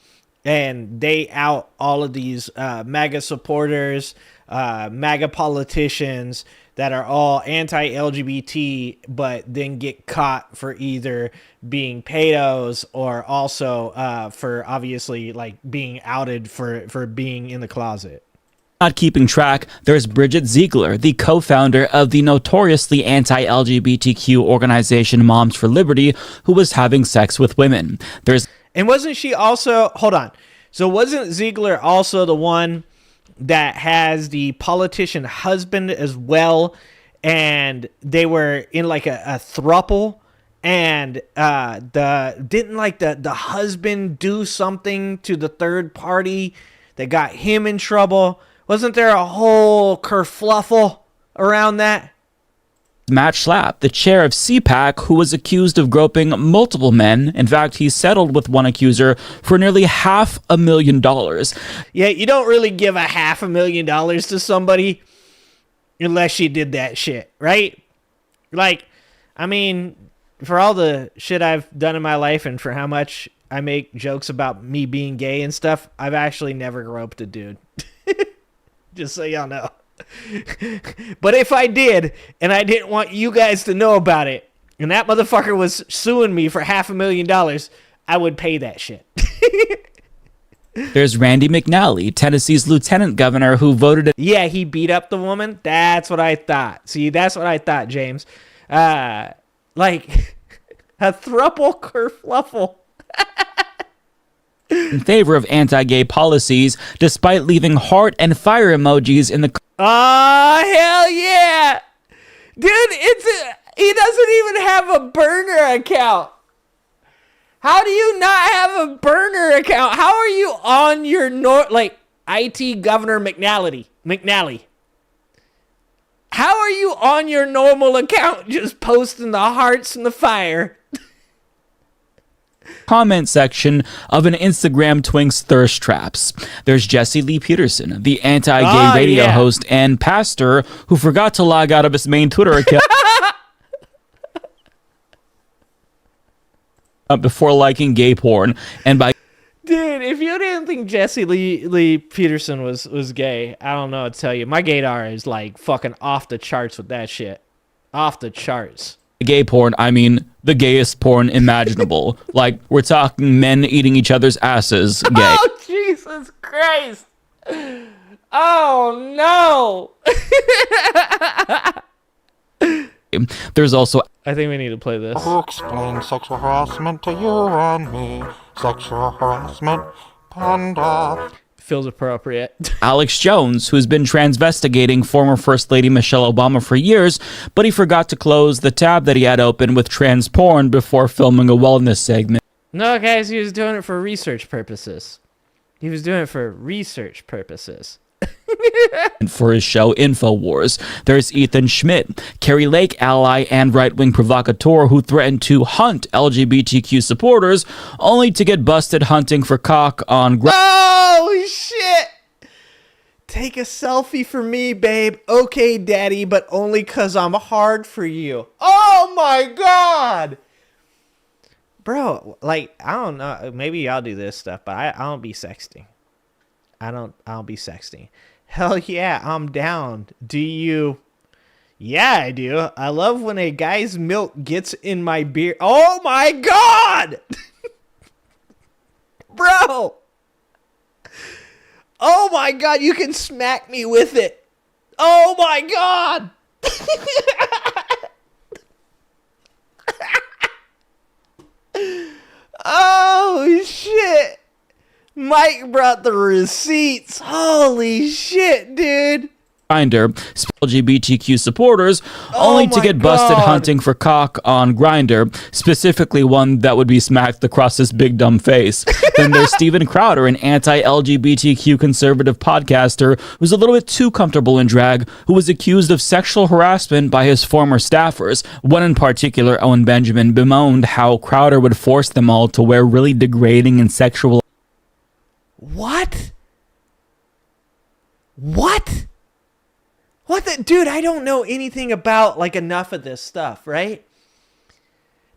and they out all of these MAGA supporters, MAGA politicians that are all anti-LGBT, but then get caught for either being pedos or also for obviously being outed for being in the closet. Not keeping track, there's Bridget Ziegler, the co-founder of the notoriously anti-LGBTQ organization Moms for Liberty, who was having sex with women. And wasn't she also, hold on, so wasn't Ziegler also the one that has the politician husband as well, and they were in a throuple, and didn't the husband do something to the third party that got him in trouble? Wasn't there a whole kerfluffle around that? Matt Schlapp, the chair of CPAC, who was accused of groping multiple men. In fact, he settled with one accuser for nearly $500,000. Yeah, you don't really give $500,000 to somebody unless she did that shit, right? For all the shit I've done in my life and for how much I make jokes about me being gay and stuff, I've actually never groped a dude. Just so y'all know. But if I did, and I didn't want you guys to know about it, and that motherfucker was suing me for $500,000, I would pay that shit. There's Randy McNally, Tennessee's lieutenant governor who voted... Yeah, he beat up the woman. That's what I thought. See, that's what I thought, James. Like, a thruple kerfluffle. in favor of anti-gay policies, despite leaving heart and fire emojis in the... Oh, hell yeah. Dude, he doesn't even have a burner account. How do you not have a burner account? How are you on your IT Governor McNally? How are you on your normal account just posting the hearts and the fire? comment section of an Instagram Twink's thirst traps. There's Jesse Lee Peterson, the anti-gay radio host and pastor who forgot to log out of his main Twitter account before liking gay porn, and by... Dude, if you didn't think Jesse Lee Peterson was gay, I don't know what to tell you. My gaydar is like fucking off the charts with that shit. Off the charts. Gay porn, I mean the gayest porn imaginable. Like, we're talking men eating each other's asses gay. Oh, Jesus Christ. Oh, no. There's also... I think we need to play this. Who explained sexual harassment to you and me? Sexual harassment, panda. Feels appropriate. Alex Jones, who's been transvestigating former First Lady Michelle Obama for years, but he forgot to close the tab that he had open with trans porn before filming a wellness segment. No, guys, he was doing it for research purposes. And for his show InfoWars, there's Ethan Schmidt, Kerry Lake ally and right-wing provocateur who threatened to hunt LGBTQ supporters, only to get busted hunting for cock on... Oh, shit! Take a selfie for me, babe. Okay, daddy, but only 'cause I'm hard for you. Oh, my God! Bro, like, I don't know. Maybe y'all do this stuff, but I don't be sexting. I don't be sexting. Hell yeah, I'm down. Do you? Yeah, I do. I love when a guy's milk gets in my beer. Oh my God! Bro! Oh my God, you can smack me with it. Oh my God! Oh shit! Mike brought the receipts. Holy shit, dude. Grindr, LGBTQ supporters, only to get busted hunting for cock on Grindr, specifically one that would be smacked across his big dumb face. Then there's Steven Crowder, an anti-LGBTQ conservative podcaster who's a little bit too comfortable in drag, who was accused of sexual harassment by his former staffers. One in particular, Owen Benjamin, bemoaned how Crowder would force them all to wear really degrading and sexual... What? What? What the dude, I don't know anything about like enough of this stuff, right?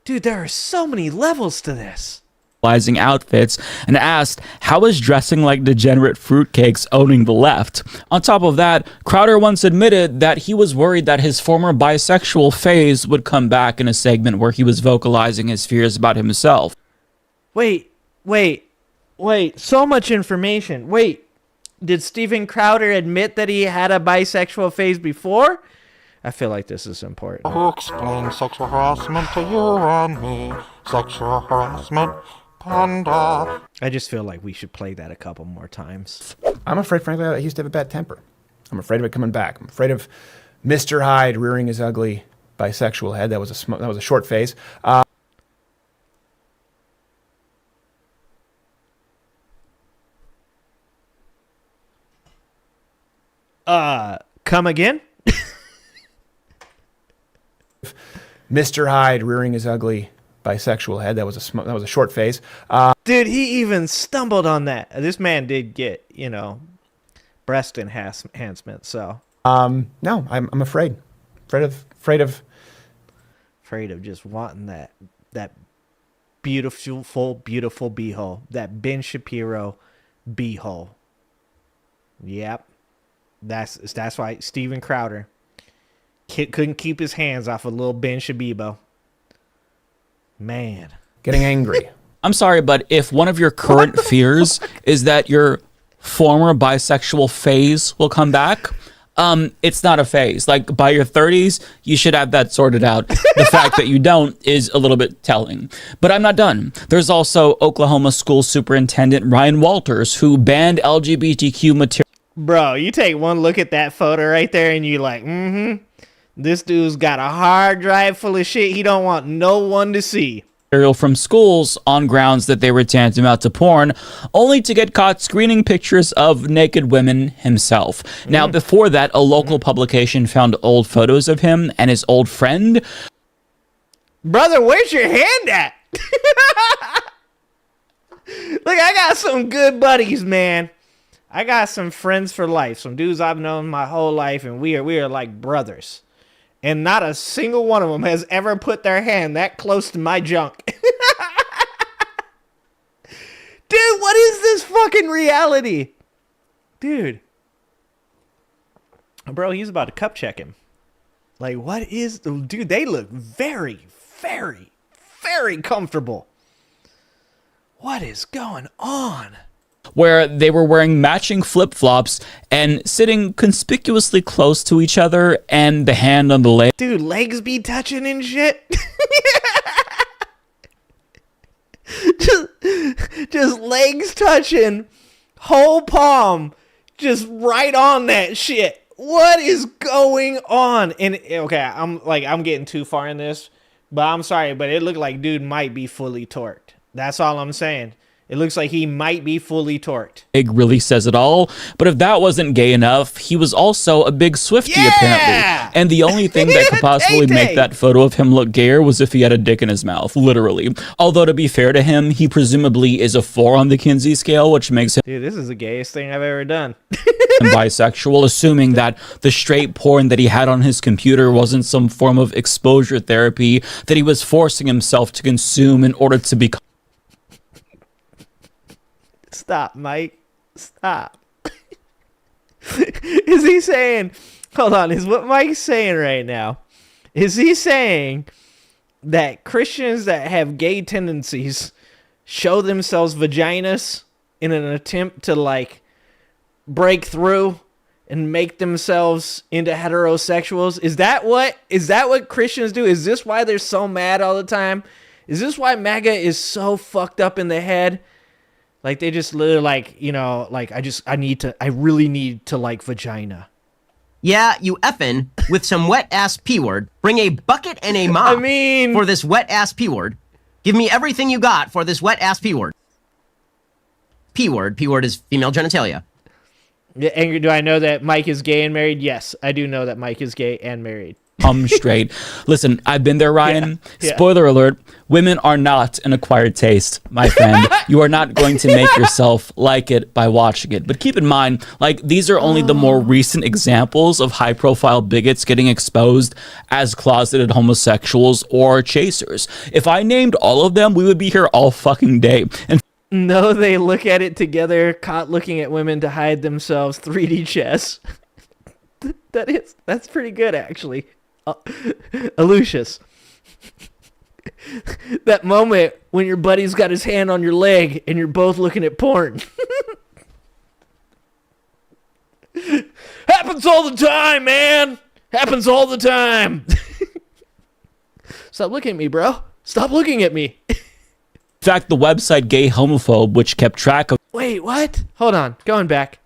Dude, there are so many levels to this. Outfits, and asked how is dressing like degenerate fruitcakes owning the left. On top of that, Crowder once admitted that he was worried that his former bisexual phase would come back in a segment where he was vocalizing his fears about himself. Wait, so much information. Wait, did Steven Crowder admit that he had a bisexual phase before? I feel like this is important. Who explained sexual harassment to you and me? Sexual harassment, panda. I just feel like we should play that a couple more times. I'm afraid, frankly, that he used to have a bad temper. I'm afraid of it coming back. I'm afraid of Mr. Hyde rearing his ugly bisexual head. That was a short phase. Come again? Mr. Hyde rearing his ugly bisexual head. That was a short phase. Dude, he even stumbled on that. This man did get, breast enhancement. So no, I'm afraid of just wanting that beautiful beehole, that Ben Shapiro beehole. Yep. That's why Steven Crowder couldn't keep his hands off of little Ben Shabibo. Man. Getting angry. I'm sorry, but if one of your current fears is that your former bisexual phase will come back, it's not a phase. Like, by your 30s, you should have that sorted out. The fact that you don't is a little bit telling. But I'm not done. There's also Oklahoma school superintendent Ryan Walters, who banned LGBTQ material. Bro, you take one look at that photo right there and you're like, this dude's got a hard drive full of shit he don't want no one to see. From schools on grounds that they were tantamount to porn, only to get caught screening pictures of naked women himself. Now, before that, a local publication found old photos of him and his old friend. Brother, where's your hand at? Look, I got some good buddies, man. I got some friends for life, some dudes I've known my whole life, and we are like brothers. And not a single one of them has ever put their hand that close to my junk. Dude, what is this fucking reality? Dude. Bro, he's about to cup check him. Like, what is... Dude, they look very, very, very comfortable. What is going on? Where they were wearing matching flip-flops and sitting conspicuously close to each other, and the hand on the leg. Dude, legs be touching and shit. just legs touching, whole palm, just right on that shit. What is going on? And okay, I'm getting too far in this, but I'm sorry, but it looked like dude might be fully torqued. That's all I'm saying. It looks like he might be fully torqued. It really says it all. But if that wasn't gay enough, he was also a big Swiftie, apparently. And the only thing that could possibly make that photo of him look gayer was if he had a dick in his mouth, literally. Although, to be fair to him, he presumably is a 4 on the Kinsey scale, which makes him... Dude, this is the gayest thing I've ever done. bisexual, assuming that the straight porn that he had on his computer wasn't some form of exposure therapy that he was forcing himself to consume in order to become... Stop, Mike. Stop. Is he saying... Hold on. Is what Mike's saying right now... Is he saying that Christians that have gay tendencies show themselves vaginas in an attempt to, like, break through and make themselves into heterosexuals? Is that what Christians do? Is this why they're so mad all the time? Is this why MAGA is so fucked up in the head? Like, they just literally, like, you know, like, I really need to like vagina. Yeah, you effing with some wet-ass P-word. Bring a bucket and a mop for this wet-ass P-word. Give me everything you got for this wet-ass P-word. P-word. P-word is female genitalia. Yeah, and do I know that Mike is gay and married? Yes, I do know that Mike is gay and married. Straight. Listen, I've been there, Ryan. Yeah. Spoiler alert, women are not an acquired taste, my friend. You are not going to make yourself like it by watching it. But keep in mind, like, these are only the more recent examples of high-profile bigots getting exposed as closeted homosexuals or chasers. If I named all of them, we would be here all fucking day. And no, they look at it together, caught looking at women to hide themselves, 3D chess. That's pretty good, actually. Aloysius. That moment when your buddy's got his hand on your leg and you're both looking at porn. Happens all the time, man. Happens all the time. Stop looking at me, bro. Stop looking at me. in fact, the website Gay Homophobe, which kept track of... Wait, what? Hold on. Going back.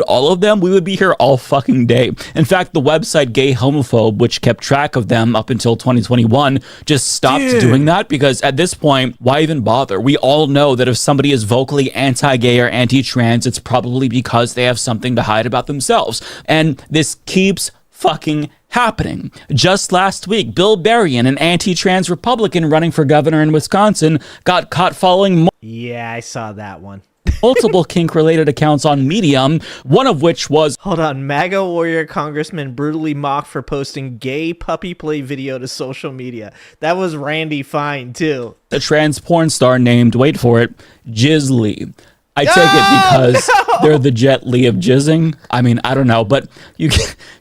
all of them, we would be here all fucking day. In fact, the website Gay Homophobe, which kept track of them up until 2021, just stopped doing that because at this point, why even bother? We all know that if somebody is vocally anti-gay or anti-trans, it's probably because they have something to hide about themselves. And this keeps fucking happening. Just last week, Bill Berrien, an anti-trans Republican running for governor in Wisconsin, got caught following Yeah, I saw that one. multiple kink-related accounts on Medium, one of which was... Hold on, MAGA warrior congressman brutally mocked for posting gay puppy play video to social media. That was Randy Fine, too. a trans porn star named, wait for it, Jiz Lee. I take it because they're the Jet Li of jizzing. I mean, I don't know, but you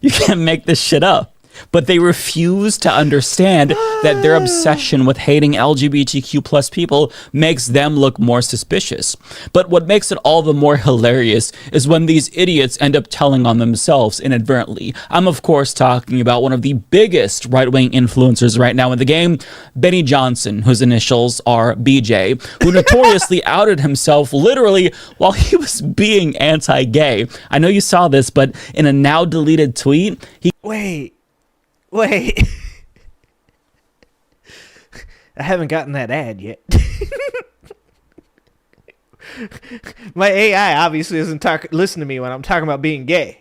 can't make this shit up. But they refuse to understand that their obsession with hating LGBTQ plus people makes them look more suspicious. But what makes it all the more hilarious is when these idiots end up telling on themselves inadvertently. I'm of course talking about one of the biggest right-wing influencers right now in the game, Benny Johnson, whose initials are BJ, who notoriously outed himself literally while he was being anti-gay. I know you saw this, but in a now deleted tweet, he... Wait. I haven't gotten that ad yet. My AI obviously doesn't listen to me when I'm talking about being gay.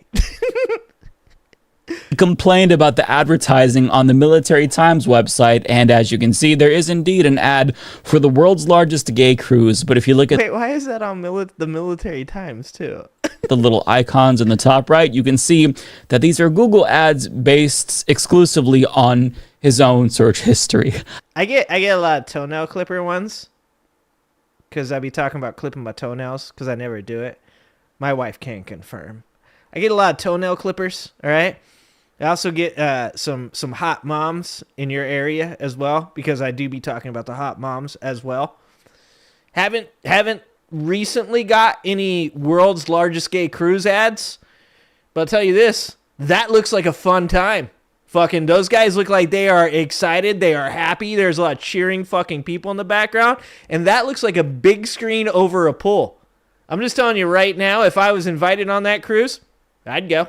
complained about the advertising on the Military Times website, and as you can see, there is indeed an ad for the world's largest gay cruise. But if you look at... Wait, why is that on the Military Times too? the little icons in the top right, you can see that these are Google ads based exclusively on his own search history. I get a lot of toenail clipper ones, because I be talking about clipping my toenails, because I never do it. My wife can confirm. I get a lot of toenail clippers, all right? I also get some hot moms in your area as well, because I do be talking about the hot moms as well. Haven't recently got any world's largest gay cruise ads, but I'll tell you this, that looks like a fun time. Fucking those guys look like they are excited, they are happy, there's a lot of cheering fucking people in the background, and that looks like a big screen over a pool. I'm just telling you right now, if I was invited on that cruise, I'd go.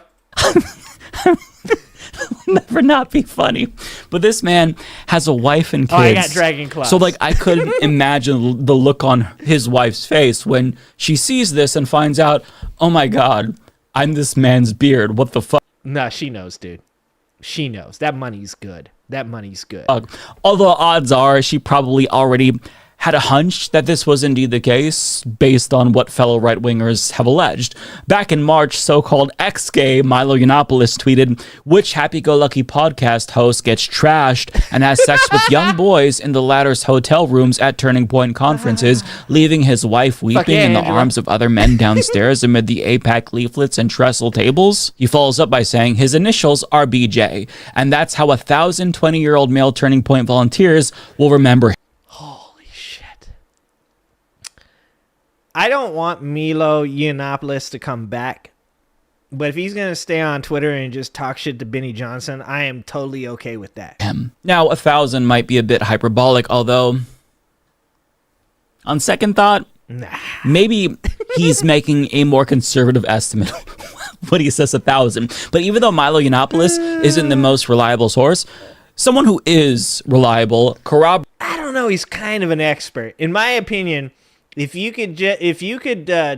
Never not be funny, but this man has a wife and kids. Oh, I got dragon claws. So like I couldn't imagine the look on his wife's face when she sees this and finds out, oh my god, I'm this man's beard. What the fuck? Nah, she knows, dude. She knows. That money's good. That money's good. Although odds are she probably already had a hunch that this was indeed the case based on what fellow right-wingers have alleged. Back in March, so-called ex-gay Milo Yiannopoulos tweeted, which happy-go-lucky podcast host gets trashed and has sex with young boys in the latter's hotel rooms at Turning Point conferences, leaving his wife weeping in the arms of other men downstairs amid the APAC leaflets and trestle tables? He follows up by saying his initials are BJ, and that's how 1,020-year-old male Turning Point volunteers will remember him. I don't want Milo Yiannopoulos to come back, but if he's going to stay on Twitter and just talk shit to Benny Johnson, I am totally okay with that. Now, 1,000 might be a bit hyperbolic, although, on second thought, maybe he's making a more conservative estimate when he says 1,000. But even though Milo Yiannopoulos isn't the most reliable source, someone who is reliable corroborates. I don't know, he's kind of an expert. In my opinion, if you could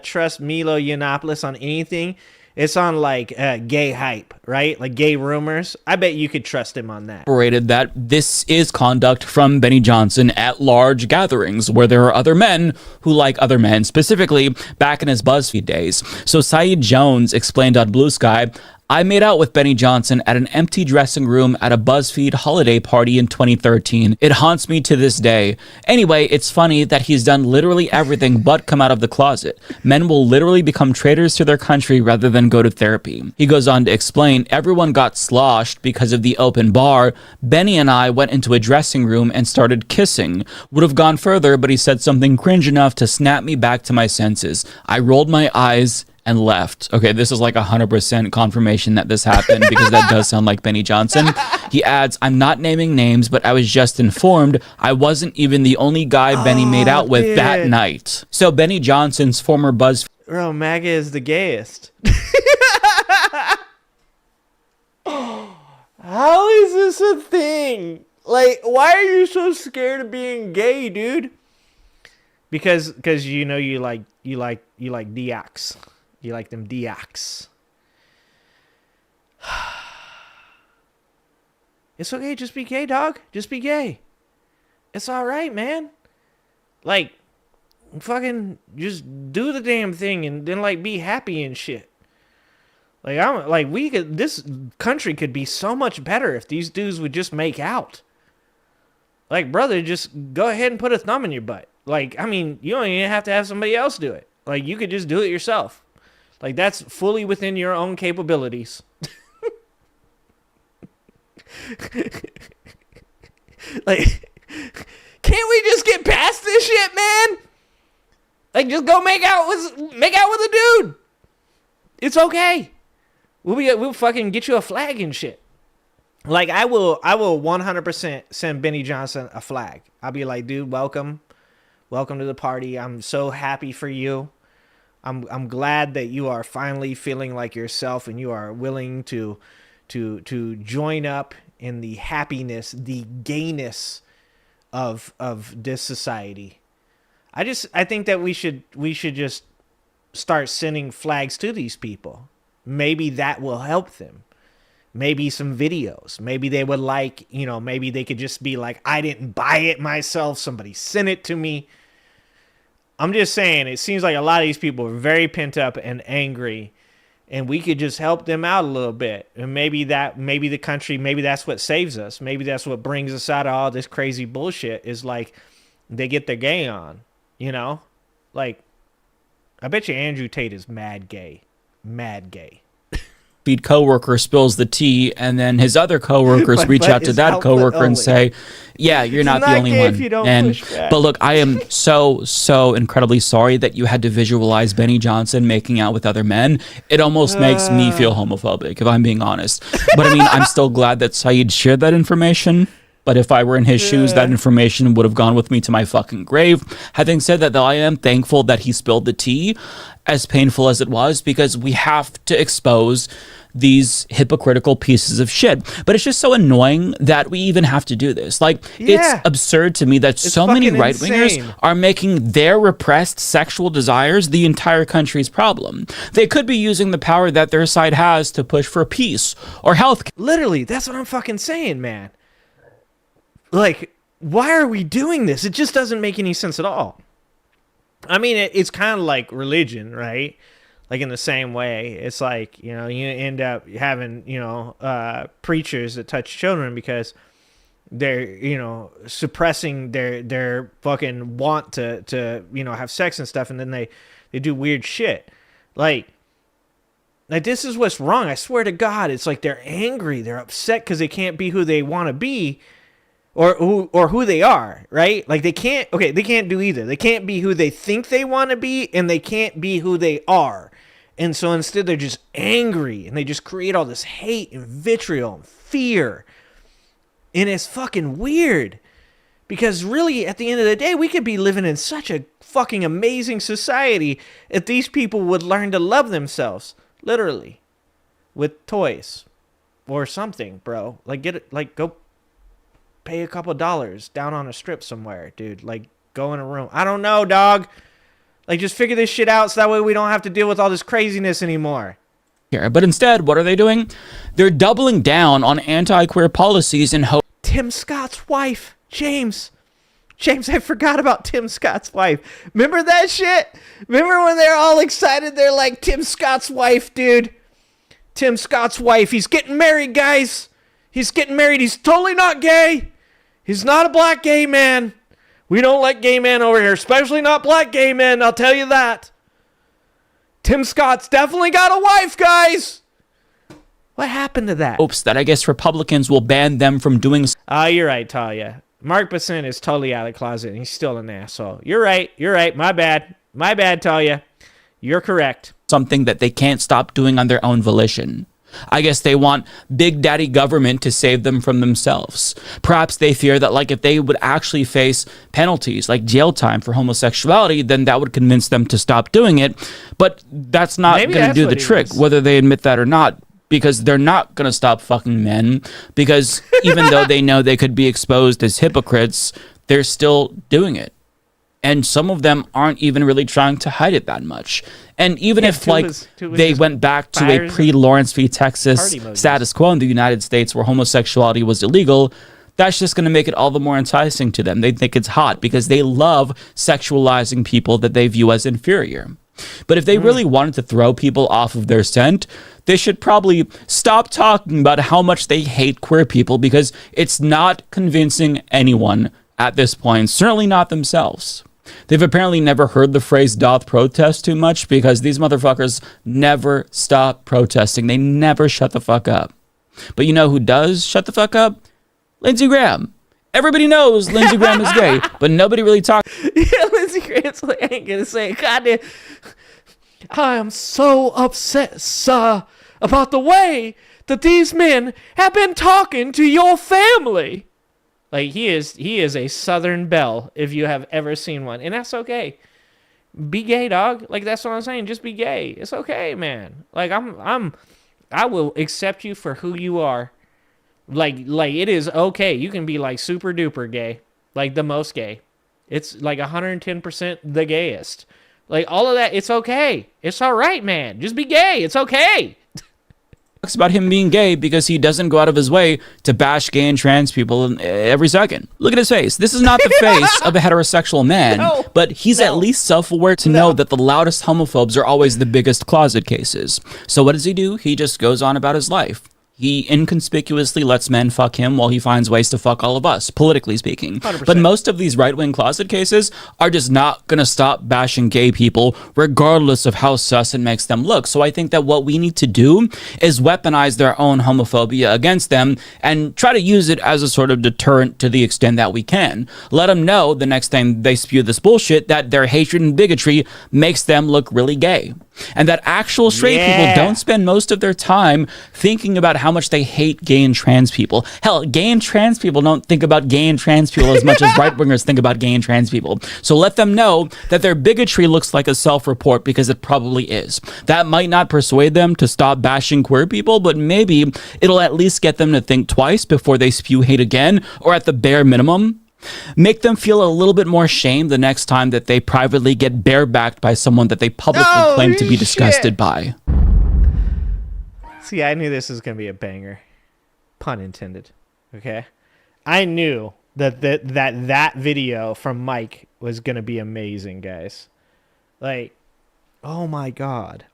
trust Milo Yiannopoulos on anything, it's on like gay hype, right? Like gay rumors. I bet you could trust him on that. That this is conduct from Benny Johnson at large gatherings where there are other men who like other men, specifically back in his BuzzFeed days. So Saeed Jones explained on Blue Sky, I made out with Benny Johnson at an empty dressing room at a BuzzFeed holiday party in 2013. It haunts me to this day. Anyway, it's funny that he's done literally everything but come out of the closet. Men will literally become traitors to their country rather than go to therapy. He goes on to explain, everyone got sloshed because of the open bar. Benny and I went into a dressing room and started kissing. Would have gone further, but he said something cringe enough to snap me back to my senses. I rolled my eyes and left. Okay, this is like 100% confirmation that this happened because that does sound like Benny Johnson. He adds, I'm not naming names, but I was just informed I wasn't even the only guy Benny made out with that night. So Benny Johnson's former BuzzFeed... Bro, MAGA is the gayest. How is this a thing? Like, why are you so scared of being gay, dude? Because you know you like Diox. You like them Diox. It's okay, just be gay, dog. Just be gay. It's all right, man. Like, fucking just do the damn thing and then like be happy and shit. Like this country could be so much better if these dudes would just make out. Like, brother, just go ahead and put a thumb in your butt. Like, I mean, you don't even have to have somebody else do it. Like, you could just do it yourself. Like, that's fully within your own capabilities. Like, can't we just get past this shit, man? Like, just go make out with a dude. It's okay. We'll fucking get you a flag and shit. Like, I will 100% send Benny Johnson a flag. I'll be like, dude, welcome to the party. I'm so happy for you. I'm glad that you are finally feeling like yourself and you are willing to join up in the happiness, the gayness of this society. I think that we should just start sending flags to these people. Maybe that will help them. Maybe some videos. Maybe they would like, maybe they could just be like, I didn't buy it myself. Somebody sent it to me. I'm just saying, it seems like a lot of these people are very pent up and angry, and we could just help them out a little bit. And maybe the country, maybe that's what saves us. Maybe that's what brings us out of all this crazy bullshit is like they get their gay on, Like, I bet you Andrew Tate is mad gay. Mad gay. Feed coworker spills the tea, and then his other coworkers reach out to that coworker and say, yeah, you're not the only one. But look, I am so incredibly sorry that you had to visualize Benny Johnson making out with other men. It almost makes me feel homophobic, if I'm being honest. But I mean, I'm still glad that Saeed shared that information. But if I were in his shoes, that information would have gone with me to my fucking grave. Having said that, though, I am thankful that he spilled the tea, as painful as it was, because we have to expose these hypocritical pieces of shit. But it's just so annoying that we even have to do this. Like, it's absurd to me that so many right-wingers are making their repressed sexual desires the entire country's problem. They could be using the power that their side has to push for peace or health. Literally, that's what I'm fucking saying, man. Like, why are we doing this? It just doesn't make any sense at all. I mean, it's kind of like religion, right? Like, in the same way, it's like, you end up having, preachers that touch children because they're, suppressing their fucking want to have sex and stuff, and then they do weird shit. Like, this is what's wrong. I swear to God, it's like they're angry. They're upset because they can't be who they want to be. Or who they are, right? Like, they can't do either. They can't be who they think they want to be, and they can't be who they are. And so instead they're just angry, and they just create all this hate and vitriol and fear. And it's fucking weird. Because really, at the end of the day, we could be living in such a fucking amazing society if these people would learn to love themselves. Literally. With toys. Or something, bro. Like, go pay a couple dollars down on a strip somewhere, dude. Like, go in a room. I don't know, dog. Like, just figure this shit out so that way we don't have to deal with all this craziness anymore. But instead, what are they doing? They're doubling down on anti-queer policies and hope. Tim Scott's wife, James, I forgot about Tim Scott's wife. Remember that shit? Remember when they're all excited? They're like, Tim Scott's wife, dude. Tim Scott's wife. He's getting married, guys. He's getting married. He's totally not gay. He's not a black gay man. We don't like gay men over here, especially not black gay men, I'll tell you that. Tim Scott's definitely got a wife, guys. What happened to that? Hopes that I guess Republicans will ban them from doing. You're right, Talia. Mark Bassin is totally out of the closet, and he's still an asshole. You're right. My bad, Talia. You're correct. Something that they can't stop doing on their own volition. I guess they want big daddy government to save them from themselves. Perhaps they fear that, like, if they would actually face penalties like jail time for homosexuality, then that would convince them to stop doing it. But that's not going to do the trick, whether they admit that or not, because they're not going to stop fucking men, because even though they know they could be exposed as hypocrites, they're still doing it. And some of them aren't even really trying to hide it that much. And even if, like, they went back to a pre-Lawrence v. Texas status quo in the United States where homosexuality was illegal, that's just going to make it all the more enticing to them. They think it's hot because they love sexualizing people that they view as inferior. But if they really wanted to throw people off of their scent, they should probably stop talking about how much they hate queer people, because it's not convincing anyone at this point, certainly not themselves. They've apparently never heard the phrase doth protest too much because these motherfuckers never stop protesting. They never shut the fuck up. But you know who does shut the fuck up? Lindsey Graham. Everybody knows Lindsey Graham is gay, but nobody really talks. Yeah, Lindsey Graham's like, I ain't gonna say it. Goddamn. I am so upset, sir, about the way that these men have been talking to your family. Like, he is a Southern belle, if you have ever seen one. And that's okay. Be gay, dog. Like, that's what I'm saying. Just be gay. It's okay, man. Like, I will accept you for who you are. Like it is okay. You can be like super duper gay. Like the most gay. It's like 110% the gayest. Like all of that, it's okay. It's all right, man. Just be gay. It's okay. Talks about him being gay because he doesn't go out of his way to bash gay and trans people every second. Look at his face. This is not the face of a heterosexual man, but he's at least self-aware to know that the loudest homophobes are always the biggest closet cases. So what does he do? He just goes on about his life. He inconspicuously lets men fuck him while he finds ways to fuck all of us, politically speaking. 100%. But most of these right-wing closet cases are just not going to stop bashing gay people, regardless of how sus it makes them look. So I think that what we need to do is weaponize their own homophobia against them and try to use it as a sort of deterrent to the extent that we can. Let them know the next time they spew this bullshit that their hatred and bigotry makes them look really gay. And that actual straight people don't spend most of their time thinking about how much they hate gay and trans people. Hell, gay and trans people don't think about gay and trans people as much as right-wingers think about gay and trans people. So let them know that their bigotry looks like a self-report, because it probably is. That might not persuade them to stop bashing queer people, but maybe it'll at least get them to think twice before they spew hate again, or at the bare minimum, make them feel a little bit more shame the next time that they privately get barebacked by someone that they publicly claim to be disgusted by. See, I knew this was going to be a banger. Pun intended. Okay? I knew that video from Mike was going to be amazing, guys. Like, oh my God.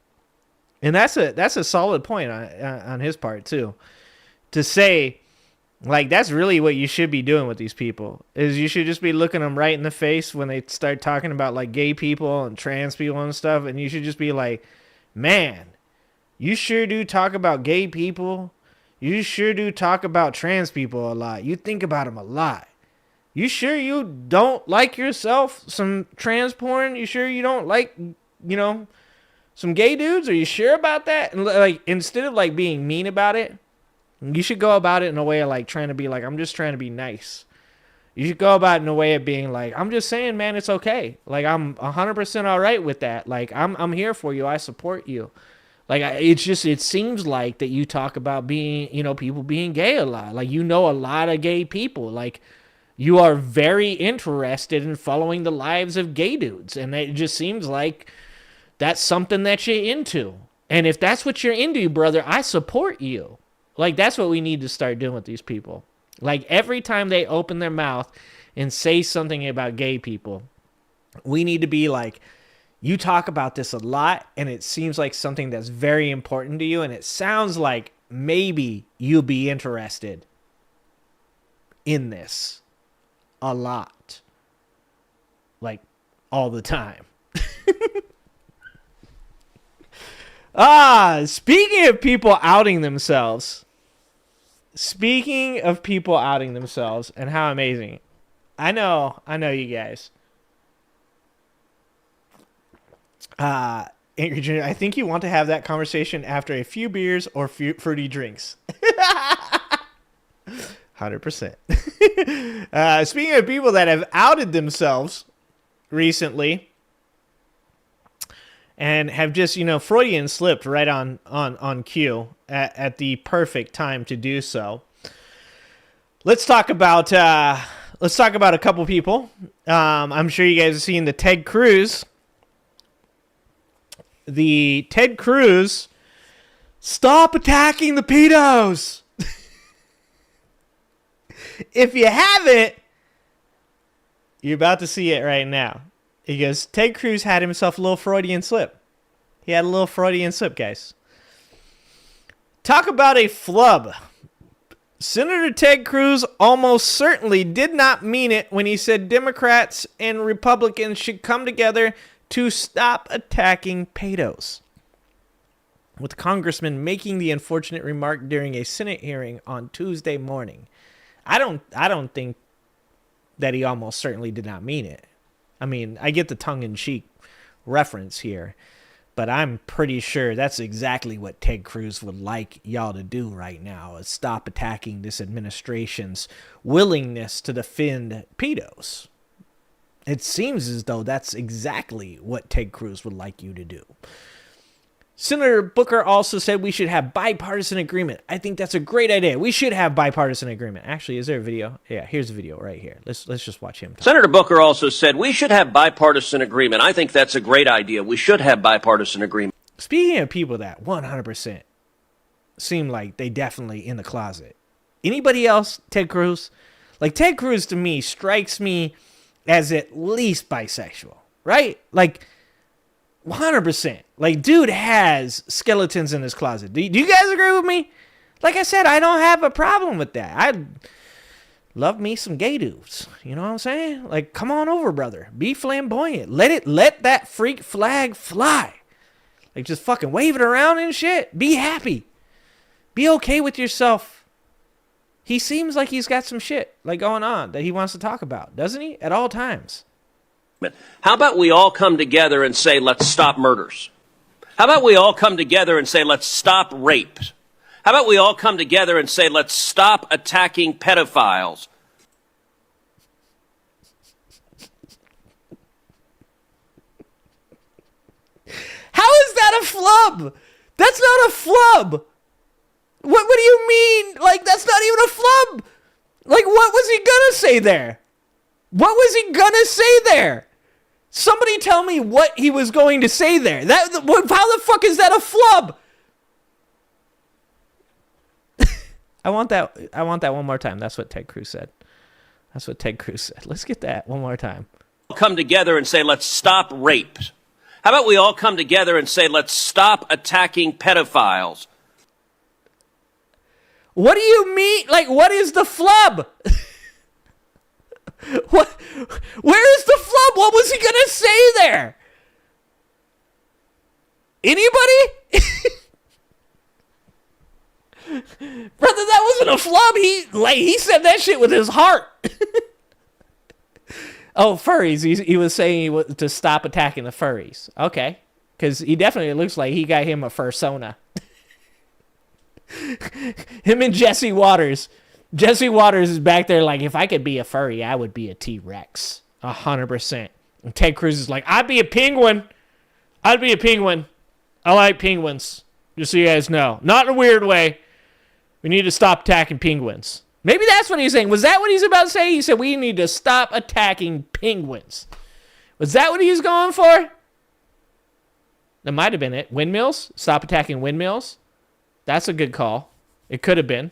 And that's a solid point on his part, too. To say, like, that's really what you should be doing with these people, is you should just be looking them right in the face when they start talking about, like, gay people and trans people and stuff, and you should just be like, man, you sure do talk about gay people. You sure do talk about trans people a lot. You think about them a lot. You sure you don't like yourself some trans porn? You sure you don't like, some gay dudes? Are you sure about that? And, like, instead of, like, being mean about it, you should go about it in a way of, like, trying to be like, I'm just trying to be nice. You should go about it in a way of being like, I'm just saying, man, it's okay. Like, I'm 100% all right with that. Like, I'm here for you. I support you. Like, it seems like that you talk about being, people being gay a lot. Like, a lot of gay people. Like, you are very interested in following the lives of gay dudes. And it just seems like that's something that you're into. And if that's what you're into, brother, I support you. Like, that's what we need to start doing with these people. Like, every time they open their mouth and say something about gay people, we need to be like, you talk about this a lot, and it seems like something that's very important to you, and it sounds like maybe you'll be interested in this a lot. Like, all the time. Speaking of people outing themselves. Speaking of people outing themselves and how amazing. I know you guys. Angry Junior, I think you want to have that conversation after a few beers or fruity drinks. 100%. Speaking of people that have outed themselves recently and have just, Freudian slipped right on cue at the perfect time to do so. Let's talk about a couple people. I'm sure you guys have seen the Ted Cruz. The Ted Cruz, stop attacking the pedos. If you haven't, you're about to see it right now. He goes, Ted Cruz had himself a little Freudian slip. He had a little Freudian slip, guys. Talk about a flub. Senator Ted Cruz almost certainly did not mean it when he said Democrats and Republicans should come together to stop attacking pedos. With the congressman making the unfortunate remark during a Senate hearing on Tuesday morning. I don't think that he almost certainly did not mean it. I mean, I get the tongue-in-cheek reference here, but I'm pretty sure that's exactly what Ted Cruz would like y'all to do right now, is stop attacking this administration's willingness to defend pedos. It seems as though that's exactly what Ted Cruz would like you to do. Senator Booker also said we should have bipartisan agreement. I think that's a great idea. We should have bipartisan agreement. Actually, is there a video? Yeah, here's a video right here. Let's just watch him talk. Senator Booker also said we should have bipartisan agreement. I think that's a great idea. We should have bipartisan agreement. Speaking of people that 100% seem like they definitely in the closet. Anybody else, Ted Cruz? Like, Ted Cruz to me strikes me as at least bisexual, right? Like, 100%. Like, dude has skeletons in his closet. Do you guys agree with me? Like I said, I don't have a problem with that. I love me some gay dudes. You know what I'm saying? Like, come on over, brother. Be flamboyant. Let that freak flag fly. Like, just fucking wave it around and shit. Be happy. Be okay with yourself. He seems like he's got some shit like going on that he wants to talk about, doesn't he? At all times. How about we all come together and say, let's stop murders? How about we all come together and say, let's stop rape? How about we all come together and say, let's stop attacking pedophiles? How is that a flub? That's not a flub. What do you mean? Like, that's not even a flub. Like, what was he gonna say there? What was he gonna say there? Somebody tell me what he was going to say there. How the fuck is that a flub? I want that one more time. That's what Ted Cruz said. That's what Ted Cruz said. Let's get that one more time. Come together and say, let's stop rape. How about we all come together and say, let's stop attacking pedophiles? What do you mean? Like, what is the flub? What? Where is the flub? What was he gonna say there? Anybody? Brother, that wasn't a flub. He said that shit with his heart. Oh, furries. He was saying to stop attacking the furries. Okay. Because he definitely looks like he got him a fursona. Him and Jesse Waters. Jesse Waters is back there like, if I could be a furry, I would be a T-Rex. 100%. And Ted Cruz is like, I'd be a penguin. I'd be a penguin. I like penguins. Just so you guys know. Not in a weird way. We need to stop attacking penguins. Maybe that's what he's saying. Was that what he's about to say? He said, we need to stop attacking penguins. Was that what he was going for? That might have been it. Windmills? Stop attacking windmills? That's a good call. It could have been.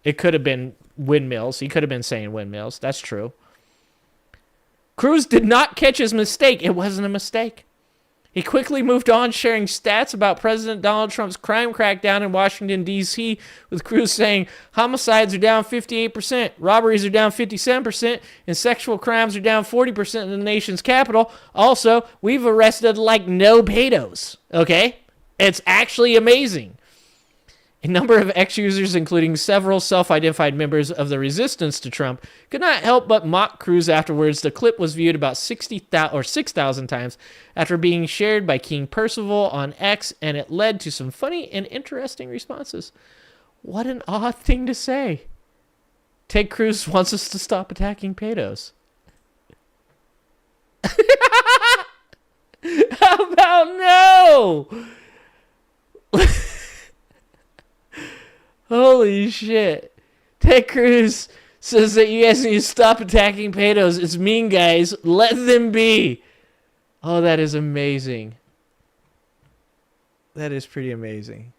It could have been windmills. He could have been saying windmills. That's true. Cruz did not catch his mistake. It wasn't a mistake. He quickly moved on, sharing stats about President Donald Trump's crime crackdown in Washington, D.C., with Cruz saying homicides are down 58%, robberies are down 57%, and sexual crimes are down 40% in the nation's capital. Also, we've arrested like no pedos. Okay? It's actually amazing. A number of ex-users, including several self-identified members of the resistance to Trump, could not help but mock Cruz afterwards. The clip was viewed about 6,000 times after being shared by King Percival on X, and it led to some funny and interesting responses. What an odd thing to say. Ted Cruz wants us to stop attacking pedos. How about no? Holy shit. Ted Cruz says that you guys need to stop attacking pedos. It's mean, guys. Let them be. Oh, that is amazing. That is pretty amazing.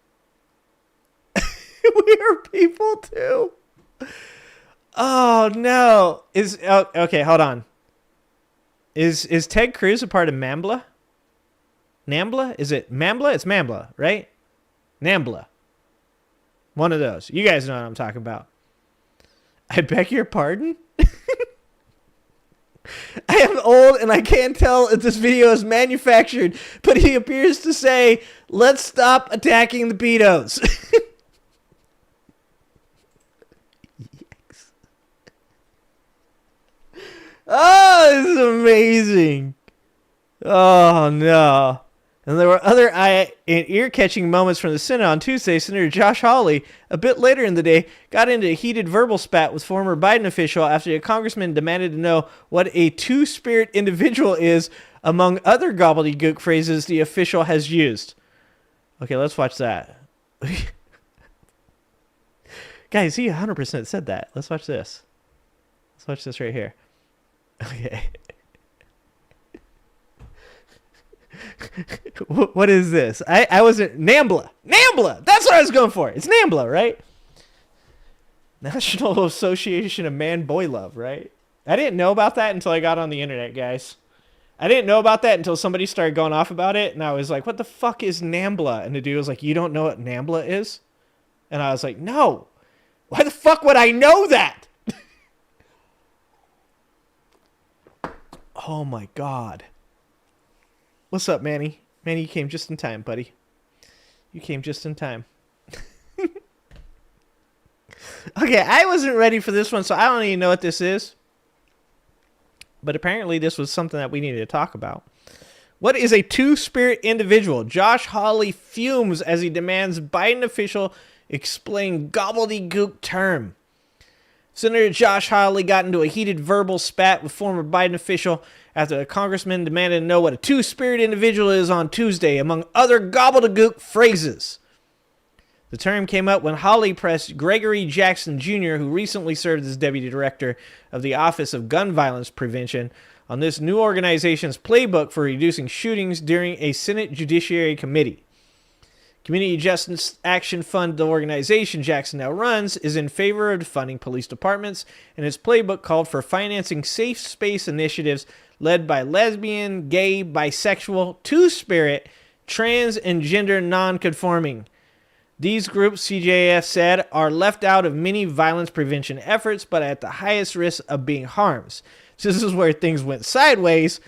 We are people too. Oh, no. Okay, hold on. Is Ted Cruz a part of NAMBLA? NAMBLA? Is it MAMBLA? It's MAMBLA, right? NAMBLA. One of those. You guys know what I'm talking about. I beg your pardon? I am old and I can't tell if this video is manufactured, but he appears to say, let's stop attacking the pedos. Yikes. Oh, this is amazing. Oh, no. And there were other eye and ear-catching moments from the Senate on Tuesday. Senator Josh Hawley, a bit later in the day, got into a heated verbal spat with former Biden official after a congressman demanded to know what a two-spirit individual is, among other gobbledygook phrases the official has used. Okay, let's watch that. Guys, he 100% said that. Let's watch this. Let's watch this right here. Okay. What is this? I wasn't... NAMBLA! NAMBLA! That's what I was going for. It's NAMBLA, right? National Association of Man-Boy Love, right? I didn't know about that until I got on the internet, guys. I didn't know about that until somebody started going off about it, and I was like, what the fuck is NAMBLA? And the dude was like, you don't know what NAMBLA is? And I was like, no. Why the fuck would I know that? Oh my god. What's up, Manny? Manny, you came just in time, buddy. You came just in time. Okay, I wasn't ready for this one, so I don't even know what this is. But apparently this was something that we needed to talk about. What is a two-spirit individual? Josh Hawley fumes as he demands Biden official explain gobbledygook term. Senator Josh Hawley got into a heated verbal spat with former Biden official after a congressman demanded to know what a two-spirit individual is on Tuesday, among other gobbledygook phrases. The term came up when Hawley pressed Gregory Jackson Jr., who recently served as deputy director of the Office of Gun Violence Prevention, on this new organization's playbook for reducing shootings during a Senate Judiciary Committee. Community Justice Action Fund, the organization Jackson now runs, is in favor of defunding police departments, and its playbook called for financing safe space initiatives led by lesbian, gay, bisexual, two-spirit, trans, and gender non-conforming. These groups, CJF said, are left out of many violence prevention efforts, but at the highest risk of being harmed. So this is where things went sideways.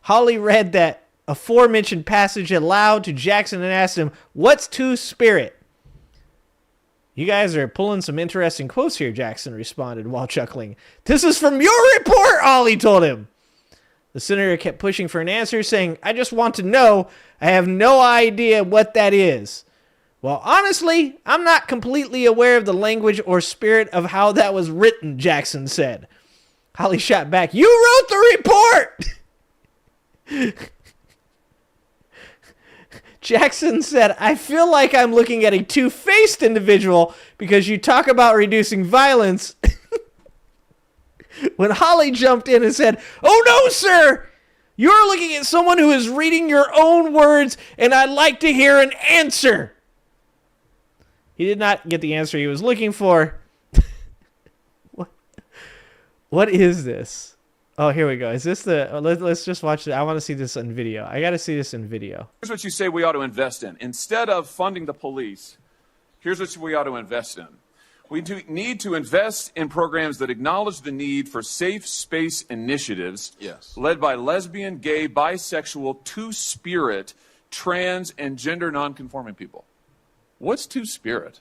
Hawley read that aforementioned passage aloud to Jackson and asked him, what's two-spirit? You guys are pulling some interesting quotes here, Jackson responded while chuckling. This is from your report, Hawley told him. The senator kept pushing for an answer, saying, I just want to know. I have no idea what that is. Well, honestly, I'm not completely aware of the language or spirit of how that was written, Jackson said. Hawley shot back, you wrote the report! Jackson said, I feel like I'm looking at a two-faced individual because you talk about reducing violence. When Hawley jumped in and said, oh no, sir! You're looking at someone who is reading your own words, and I'd like to hear an answer. He did not get the answer he was looking for. What is this? Oh, here we go. Is this the... let's just watch it. I want to see this in video. I got to see this in video. Here's what you say we ought to invest in. Instead of funding the police, here's what we ought to invest in. We need to invest in programs that acknowledge the need for safe space initiatives led by lesbian, gay, bisexual, two-spirit, trans, and gender nonconforming people. What's two-spirit?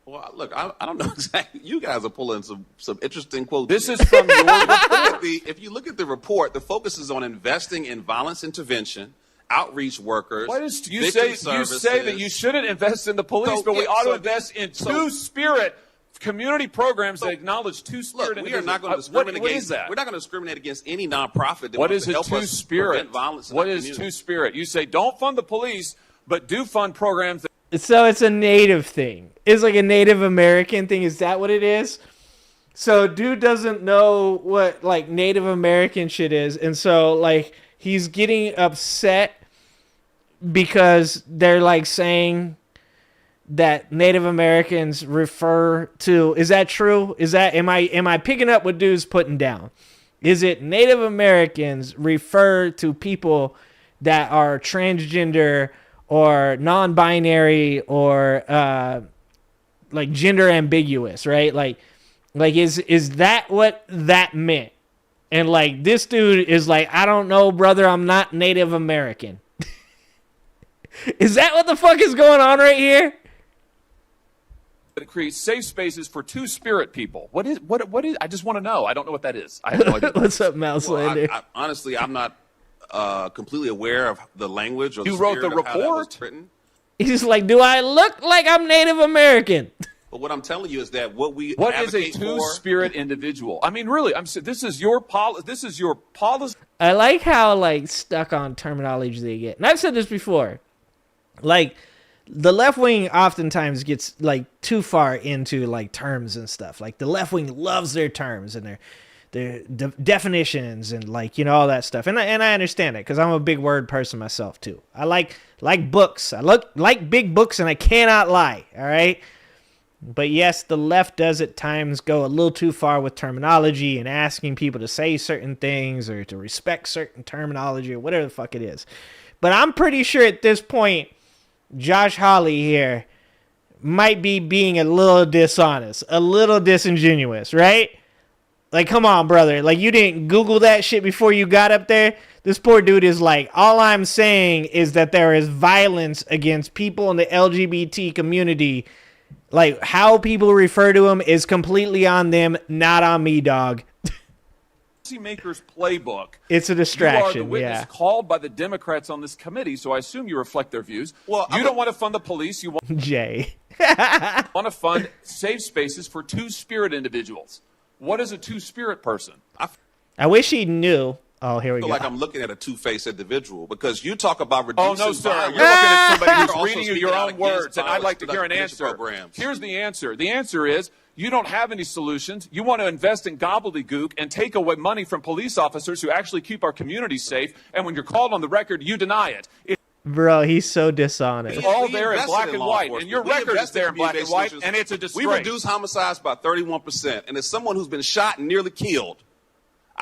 Well, look, I don't know exactly. You guys are pulling some interesting quotes. This is from your report. If you look at the report, the focus is on investing in violence intervention, outreach workers. What is you say that you shouldn't invest in the police, but we ought to invest in two-spirit community programs that acknowledge two-spirit. Look, we are not going to discriminate what is that? We're not going to discriminate against any nonprofit that what wants is to help us prevent violence in our community. What is two-spirit? You say don't fund the police, but do fund programs that... So it's a native thing. It's like a Native American thing. Is that what it is? So dude doesn't know what like Native American shit is. And so like he's getting upset because they're like saying that Native Americans refer to, is that true? Is that, am I picking up what dude's putting down? Is it Native Americans refer to people that are transgender or non-binary or like gender ambiguous, right? Like Like, is that what that meant? And like, this dude is like, I don't know, brother, I'm not Native American. Is that what the fuck is going on right here? It creates safe spaces for two-spirit people. What is? I just want to know. I don't know what that is. I have no idea. What's up, Mouse Lander? Honestly, I'm not completely aware of the language or You the wrote spirit the of how that was report? written. He's like, do I look like I'm Native American? But what I'm telling you is that what is a two-spirit individual? I mean, really, this is your policy. I like how like stuck on terminology they get. And I've said this before. Like, the left wing oftentimes gets like too far into like terms and stuff. Like, the left wing loves their terms and their definitions and like, you know, all that stuff. And I understand it because I'm a big word person myself too. I like books. I like big books, and I cannot lie. All right. But yes, the left does at times go a little too far with terminology and asking people to say certain things or to respect certain terminology or whatever the fuck it is. But I'm pretty sure at this point, Josh Hawley here might be being a little dishonest, a little disingenuous, right? Like, come on, brother. Like, you didn't Google that shit before you got up there? This poor dude is like, all I'm saying is that there is violence against people in the LGBT community. Like, how people refer to him is completely on them, not on me, dog. Maker's playbook. It's a distraction. You are the witness called by the Democrats on this committee, so I assume you reflect their views. Well, you don't want to fund the police. You want Jay. want to fund safe spaces for two-spirit individuals. What is a two-spirit person? I wish he knew. Oh, here we I feel go. like I'm looking at a two-faced individual because you talk about reducing Oh, no, sir. violence. You're looking at somebody You're who's also reading you speaking your out own against words, and I'd like to hear an violence answer. programs. Here's the answer. The answer is you don't have any solutions. You want to invest in gobbledygook and take away money from police officers who actually keep our communities safe, and when you're called on the record, you deny it. Bro, he's so dishonest. It's all there in black and white, and your record is there in black and white, and it's a disgrace. We reduced homicides by 31%, and as someone who's been shot and nearly killed,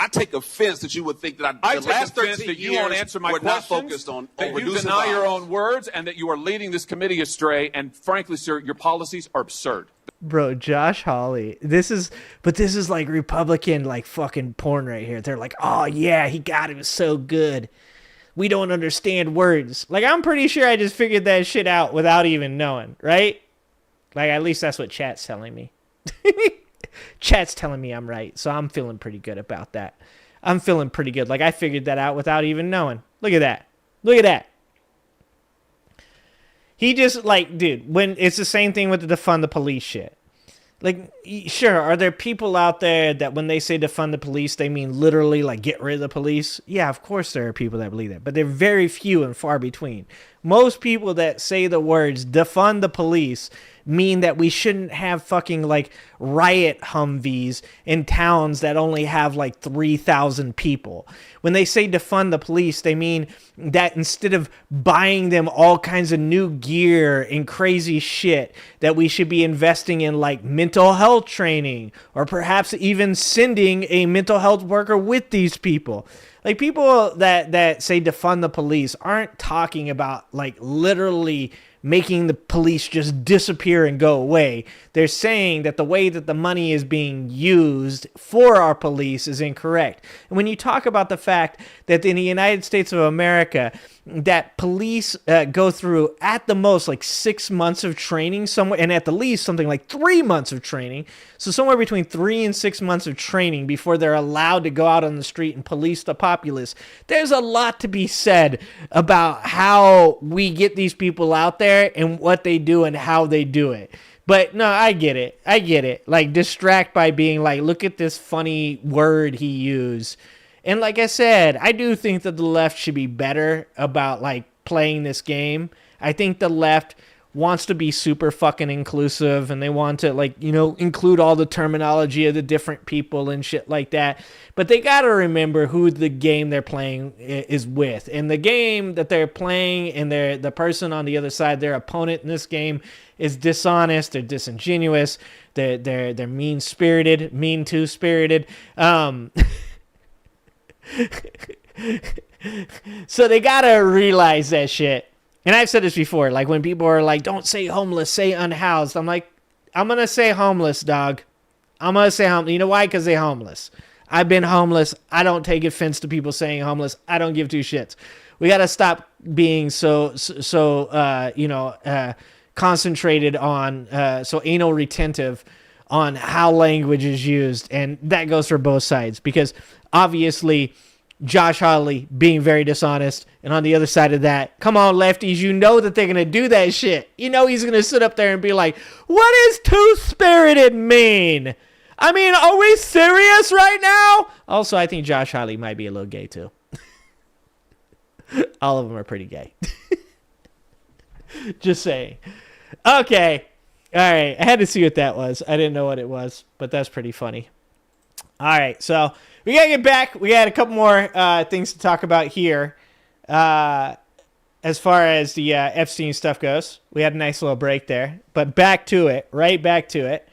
I take offense that you would think that I the take last offense 13 that you years won't answer my were not questions, focused on that you reducing deny your violence. own words, and that you are leading this committee astray. And frankly, sir, your policies are absurd. Bro, Josh Hawley. This is like Republican, like fucking porn right here. They're like, oh yeah, he got it so good. We don't understand words. Like, I'm pretty sure I just figured that shit out without even knowing, right? Like, at least that's what chat's telling me. Chat's telling me I'm right, so I'm feeling pretty good about that. I'm feeling pretty good. Like, I figured that out without even knowing. Look at that. Look at that. He just, like, dude, when it's the same thing with the defund the police shit. Like, sure, are there people out there that when they say defund the police, they mean literally, like, get rid of the police? Yeah, of course there are people that believe that, but they're very few and far between. Most people that say the words defund the police mean that we shouldn't have fucking, like, riot Humvees in towns that only have, like, 3,000 people. When they say defund the police, they mean that instead of buying them all kinds of new gear and crazy shit, that we should be investing in, like, mental health training, or perhaps even sending a mental health worker with these people. Like, people that say defund the police aren't talking about, like, literally making the police just disappear and go away. They're saying that the way that the money is being used for our police is incorrect. And when you talk about the fact that in the United States of America, that police go through at the most like 6 months of training somewhere, and at the least something like 3 months of training. So somewhere between 3 and 6 months of training before they're allowed to go out on the street and police the populace. There's a lot to be said about how we get these people out there and what they do and how they do it. But no, I get it. I get it. Like, distract by being like, look at this funny word he used. And like I said, I do think that the left should be better about, like, playing this game. I think the left wants to be super fucking inclusive, and they want to, like, you know, include all the terminology of the different people and shit like that. But they got to remember who the game they're playing is with. And the game that they're playing and the person on the other side, their opponent in this game, is dishonest, they're disingenuous, they're mean-spirited, mean-two-spirited. So they gotta realize that shit. And I've said this before, like, when people are like, don't say homeless, say unhoused. I'm like, I'm gonna say homeless, dog. I'm going to say homeless. You know why? Because they're homeless. I've been homeless. I don't take offense to people saying homeless. I don't give two shits. We got to stop being so concentrated on, so anal retentive on how language is used. And that goes for both sides, because obviously Josh Hawley being very dishonest, and on the other side of that, come on, lefties, you know that they're going to do that shit. You know he's going to sit up there and be like, what does two-spirited mean? I mean, are we serious right now? Also, I think Josh Hawley might be a little gay, too. All of them are pretty gay. Just saying. Okay. All right. I had to see what that was. I didn't know what it was, but that's pretty funny. All right. So we got to get back. We got a couple more things to talk about here. As far as the Epstein stuff goes, we had a nice little break there, but back to it, right back to it.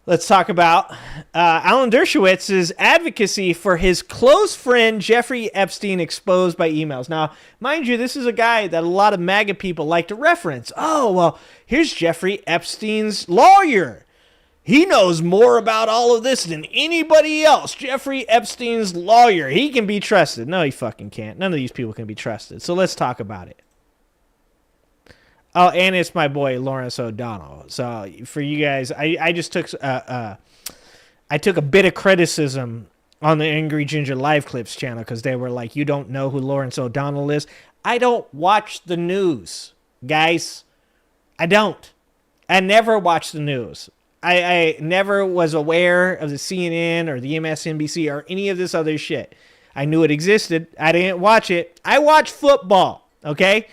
Let's talk about Alan Dershowitz's advocacy for his close friend Jeffrey Epstein exposed by emails. Now, mind you, this is a guy that a lot of MAGA people like to reference. Oh, well, here's Jeffrey Epstein's lawyer. He knows more about all of this than anybody else. Jeffrey Epstein's lawyer. He can be trusted. No, he fucking can't. None of these people can be trusted. So let's talk about it. Oh, and it's my boy Lawrence O'Donnell. So for you guys, I just took I took a bit of criticism on the Angry Ginger Live Clips channel because they were like, you don't know who Lawrence O'Donnell is? I don't watch the news, guys. I don't. I never watch the news. I never was aware of the CNN or the MSNBC or any of this other shit. I knew it existed. I didn't watch it. I watch football, okay?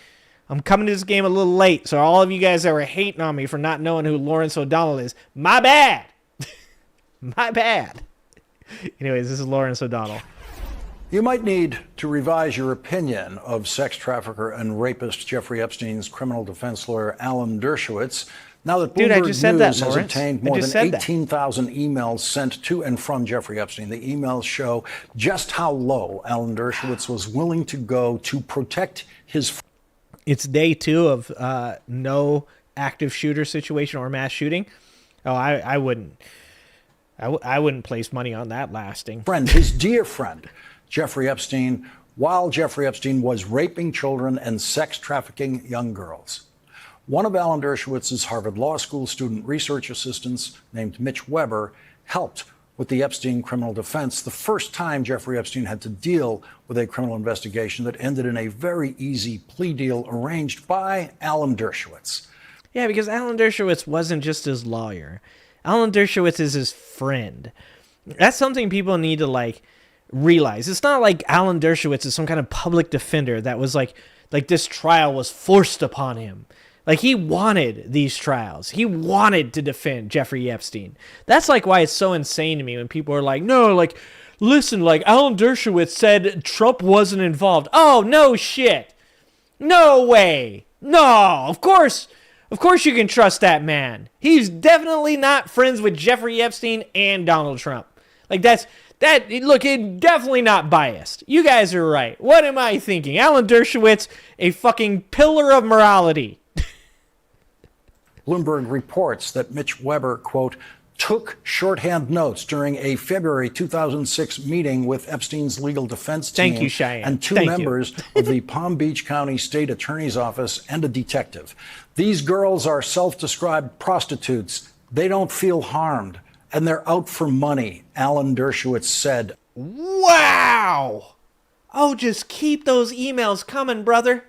I'm coming to this game a little late, so all of you guys that were hating on me for not knowing who Lawrence O'Donnell is, my bad. My bad. Anyways, this is Lawrence O'Donnell. You might need to revise your opinion of sex trafficker and rapist Jeffrey Epstein's criminal defense lawyer Alan Dershowitz. Now that Bloomberg News has obtained more than 18,000 emails sent to and from Jeffrey Epstein, the emails show just how low Alan Dershowitz was willing to go to protect his. It's day 2 of no active shooter situation or mass shooting. Oh, I wouldn't place money on that lasting. His dear friend, Jeffrey Epstein, while Jeffrey Epstein was raping children and sex trafficking young girls. One of Alan Dershowitz's Harvard Law School student research assistants, named Mitch Weber, helped with the Epstein criminal defense the first time Jeffrey Epstein had to deal with a criminal investigation that ended in a very easy plea deal arranged by Alan Dershowitz. Yeah, because Alan Dershowitz wasn't just his lawyer. Alan Dershowitz is his friend. That's something people need to, realize. It's not like Alan Dershowitz is some kind of public defender that was like this trial was forced upon him. Like, he wanted these trials. He wanted to defend Jeffrey Epstein. That's, why it's so insane to me when people are like, no, listen, Alan Dershowitz said Trump wasn't involved. Oh, no shit. No way. No, of course you can trust that man. He's definitely not friends with Jeffrey Epstein and Donald Trump. It's definitely not biased. You guys are right. What am I thinking? Alan Dershowitz, a fucking pillar of morality. Bloomberg reports that Mitch Weber, quote, took shorthand notes during a February 2006 meeting with Epstein's legal defense team. Thank you, Cheyenne. And two members of the Palm Beach County State Attorney's Office and a detective. These girls are self-described prostitutes. They don't feel harmed, and they're out for money, Alan Dershowitz said. Wow! Oh, just keep those emails coming, brother.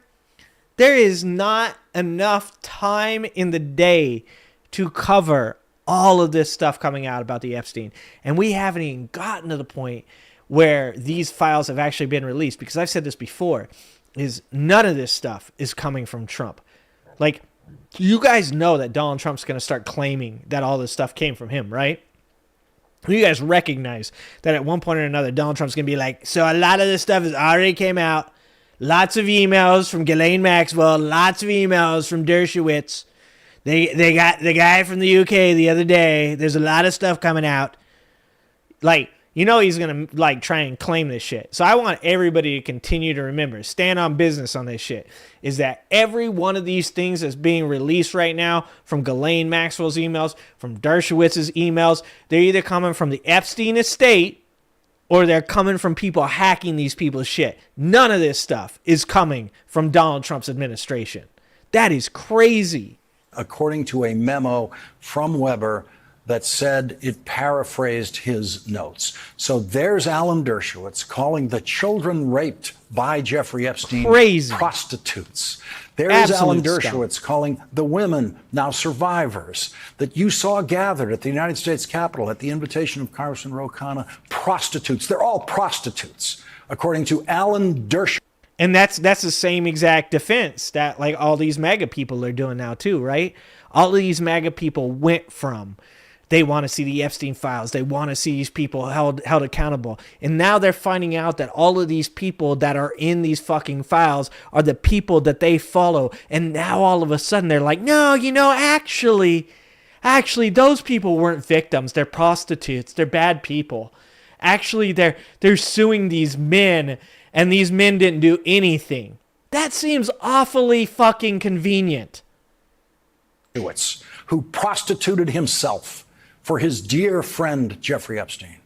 There is not enough time in the day to cover all of this stuff coming out about the Epstein. And we haven't even gotten to the point where these files have actually been released. Because I've said this before, is none of this stuff is coming from Trump. You guys know that Donald Trump's going to start claiming that all this stuff came from him, right? You guys recognize that at one point or another, Donald Trump's going to be like, so a lot of this stuff has already came out. Lots of emails from Ghislaine Maxwell. Lots of emails from Dershowitz. They got the guy from the UK the other day. There's a lot of stuff coming out. You know he's going to like try and claim this shit. So I want everybody to continue to remember, stand on business on this shit, is that every one of these things that's being released right now from Ghislaine Maxwell's emails, from Dershowitz's emails, they're either coming from the Epstein estate or they're coming from people hacking these people's shit. None of this stuff is coming from Donald Trump's administration. That is crazy. According to a memo from Weber that said it paraphrased his notes. So there's Alan Dershowitz calling the children raped by Jeffrey Epstein crazy prostitutes. There's Alan Dershowitz calling the women, now survivors, that you saw gathered at the United States Capitol at the invitation of Congressman Ro Khanna, prostitutes. They're all prostitutes, according to Alan Dershowitz. And that's the same exact defense that like all these MAGA people are doing now too, right? All of these MAGA people went from, they want to see the Epstein files. They want to see these people held accountable. And now they're finding out that all of these people that are in these fucking files are the people that they follow. And now all of a sudden they're like, no, actually, those people weren't victims. They're prostitutes. They're bad people. Actually, they're suing these men, and these men didn't do anything. That seems awfully fucking convenient. Who prostituted himself for his dear friend, Jeffrey Epstein.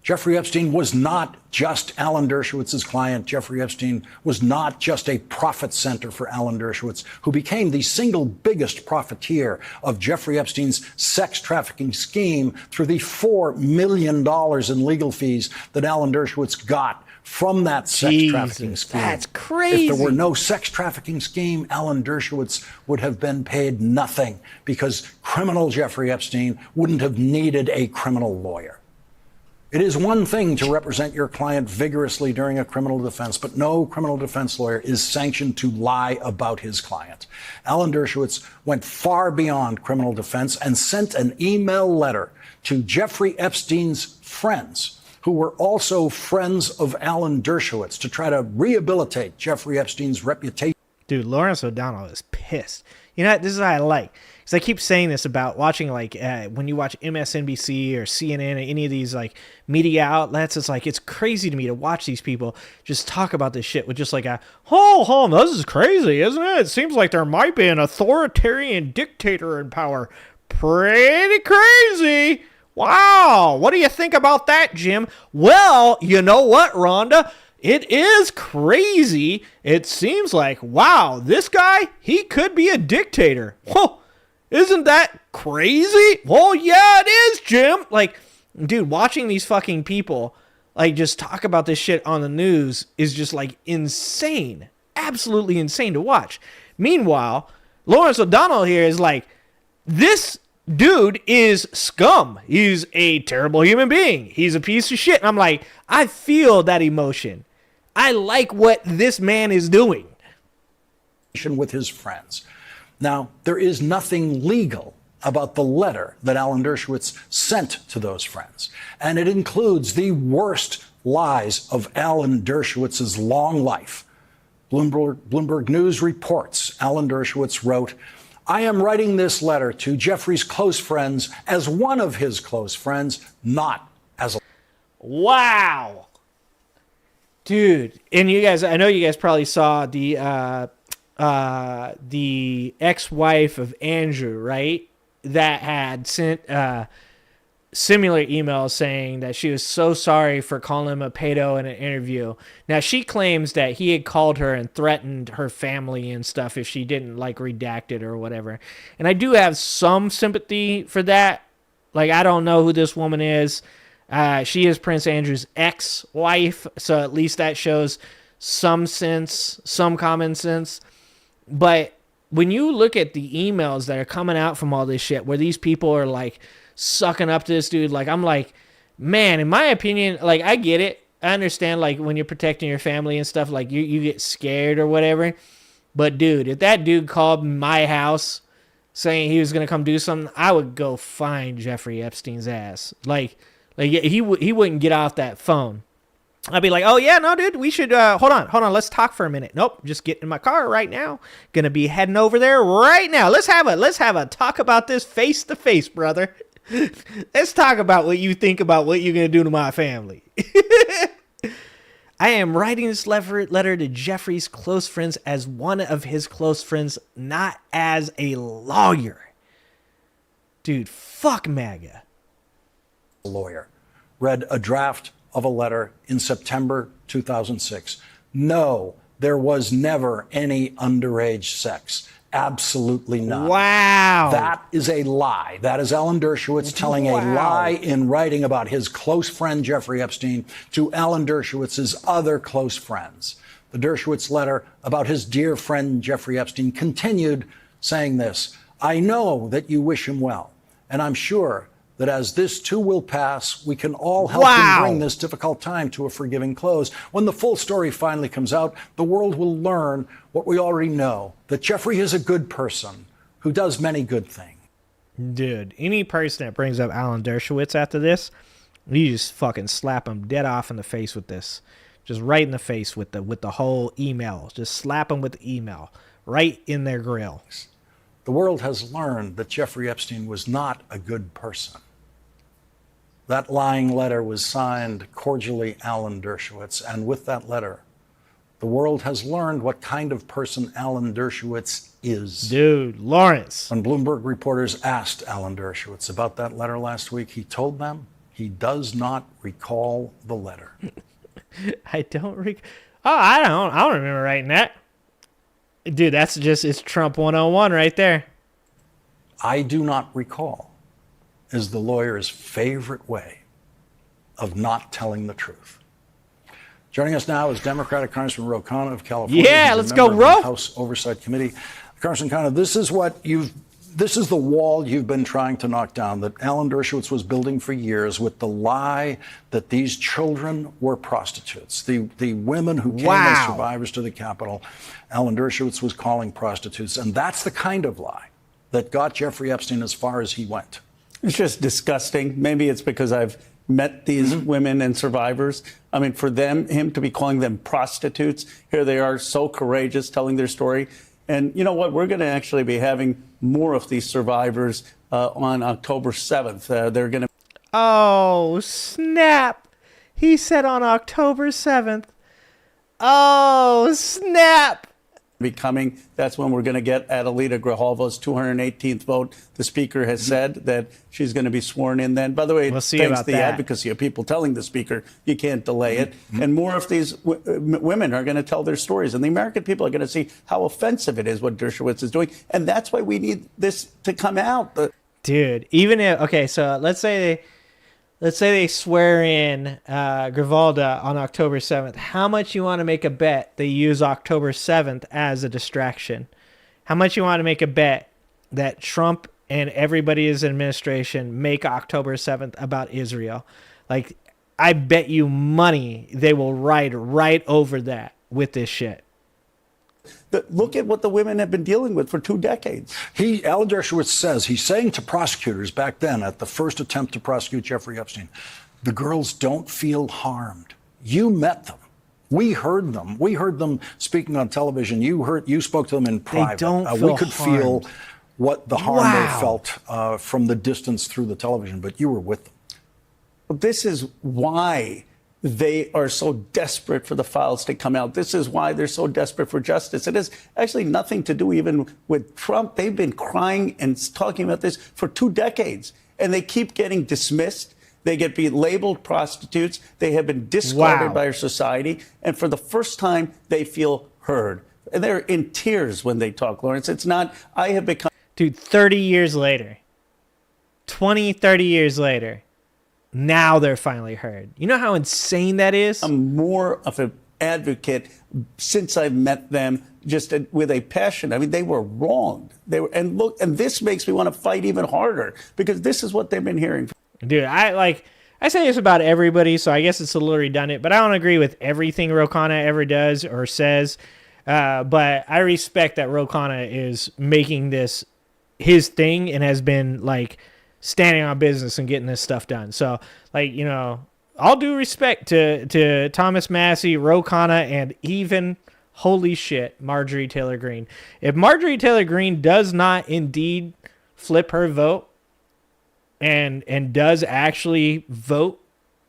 Jeffrey Epstein was not just Alan Dershowitz's client. Jeffrey Epstein was not just a profit center for Alan Dershowitz, who became the single biggest profiteer of Jeffrey Epstein's sex trafficking scheme through the $4 million in legal fees that Alan Dershowitz got from that sex trafficking scheme. That's crazy. If there were no sex trafficking scheme, Alan Dershowitz would have been paid nothing because criminal Jeffrey Epstein wouldn't have needed a criminal lawyer. It is one thing to represent your client vigorously during a criminal defense, but no criminal defense lawyer is sanctioned to lie about his client. Alan Dershowitz went far beyond criminal defense and sent an email letter to Jeffrey Epstein's friends, who were also friends of Alan Dershowitz, to try to rehabilitate Jeffrey Epstein's reputation. Dude, Lawrence O'Donnell is pissed. You know, this is what I like. Because I keep saying this about watching, like, when you watch MSNBC or CNN or any of these, like, media outlets, it's like, it's crazy to me to watch these people just talk about this shit with just like a, this is crazy, isn't it? It seems like there might be an authoritarian dictator in power. Pretty crazy. Wow, what do you think about that, Jim? Well, you know what, Rhonda? It is crazy. It seems like, wow, this guy, he could be a dictator. Whoa, isn't that crazy? Well, yeah, it is, Jim. Like, dude, watching these fucking people, like, just talk about this shit on the news is just, like, insane. Absolutely insane to watch. Meanwhile, Lawrence O'Donnell here is like, this dude is scum. He's a terrible human being. He's a piece of shit. And I'm like, I feel that emotion. I like what this man is doing. With his friends. Now, there is nothing legal about the letter that Alan Dershowitz sent to those friends. And it includes the worst lies of Alan Dershowitz's long life. Bloomberg News reports Alan Dershowitz wrote, I am writing this letter to Jeffrey's close friends as one of his close friends, not as a... Wow. Dude, and you guys, I know you guys probably saw the ex-wife of Andrew, right? That had sent similar emails saying that she was so sorry for calling him a pedo in an interview. Now, she claims that he had called her and threatened her family and stuff if she didn't, like, redact it or whatever. And I do have some sympathy for that. Like, I don't know who this woman is. She is Prince Andrew's ex-wife, so at least that shows some sense, some common sense. But when you look at the emails that are coming out from all this shit, where these people are, like, sucking up to this dude, like, I'm like, man, in my opinion, like, I get it. I understand, like, when you're protecting your family and stuff, like, you get scared or whatever. But, dude, if that dude called my house saying he was going to come do something, I would go find Jeffrey Epstein's ass. Like he wouldn't get off that phone. I'd be like, oh, yeah, no, dude, we should, hold on, let's talk for a minute. Nope, just get in my car right now. Gonna be heading over there right now. Let's have a talk about this face to face, brother. Let's talk about what you think about what you're going to do to my family. I am writing this letter to Jeffrey's close friends as one of his close friends, not as a lawyer. Dude, fuck MAGA. Lawyer read a draft of a letter in September 2006. No, there was never any underage sex. Absolutely none. Wow. That is a lie. That is Alan Dershowitz telling a lie in writing about his close friend Jeffrey Epstein to Alan Dershowitz's other close friends. The Dershowitz letter about his dear friend Jeffrey Epstein continued saying this: I know that you wish him well, and I'm sure that as this too will pass, we can all help him bring this difficult time to a forgiving close. When the full story finally comes out, the world will learn what we already know, that Jeffrey is a good person who does many good things. Dude, any person that brings up Alan Dershowitz after this, you just fucking slap him dead off in the face with this. Just right in the face with the whole email. Just slap him with the email right in their grill. The world has learned that Jeffrey Epstein was not a good person. That lying letter was signed cordially Alan Dershowitz, and with that letter, the world has learned what kind of person Alan Dershowitz is. Dude, Lawrence. When Bloomberg reporters asked Alan Dershowitz about that letter last week, he told them he does not recall the letter. I don't I don't remember writing that. Dude, it's Trump 101 right there. I do not recall is the lawyer's favorite way of not telling the truth. Joining us now is Democratic Congressman Ro Khanna of California. Yeah, let's go, Ro. House Oversight Committee. Congressman Khanna, this is the wall you've been trying to knock down that Alan Dershowitz was building for years with the lie that these children were prostitutes. The women who came as survivors to the Capitol, Alan Dershowitz was calling prostitutes. And that's the kind of lie that got Jeffrey Epstein as far as he went. It's just disgusting. Maybe it's because I've met these women and survivors. I mean, for him to be calling them prostitutes, here they are so courageous telling their story. And you know what? We're going to actually be having more of these survivors on October 7th. They're going to. Oh, snap. He said on October 7th. Oh, snap. Be coming. That's when we're going to get Adelita Grijalva's 218th vote. The speaker has said that she's going to be sworn in then. By the way, thanks to the advocacy of people telling the speaker you can't delay it. And more of these women are going to tell their stories. And the American people are going to see how offensive it is what Dershowitz is doing. And that's why we need this to come out. Dude, even if, okay, so let's say they swear in Grijalva on October 7th. How much you want to make a bet they use October 7th as a distraction? How much you want to make a bet that Trump and everybody in his administration make October 7th about Israel? Like, I bet you money they will ride right over that with this shit. Look at what the women have been dealing with for 2 decades. Alan Dershowitz says, he's saying to prosecutors back then at the first attempt to prosecute Jeffrey Epstein, the girls don't feel harmed. You met them. We heard them. We heard them speaking on television. You spoke to them in private. They don't feel we could harmed. Feel what the harm they felt from the distance through the television, but you were with them. Well, this is why they are so desperate for the files to come out. This is why they're so desperate for justice. It has actually nothing to do even with Trump. They've been crying and talking about this for 2 decades, and they keep getting dismissed. They get labeled prostitutes. They have been discarded by our society, and for the first time, they feel heard. And they're in tears when they talk, Lawrence. It's not, I have become... Dude, 30 years later, 30 years later, now they're finally heard. You know how insane that is? I'm more of an advocate since I've met them, just with a passion. I mean, they were wronged. And this makes me want to fight even harder because this is what they've been hearing. Dude, I say this about everybody, so I guess it's a little redundant, but I don't agree with everything Ro Khanna ever does or says. But I respect that Ro Khanna is making this his thing and has been standing on business and getting this stuff done. So, all due respect to Thomas Massie, Ro Khanna, and even, holy shit, Marjorie Taylor Greene. If Marjorie Taylor Greene does not indeed flip her vote, and does actually vote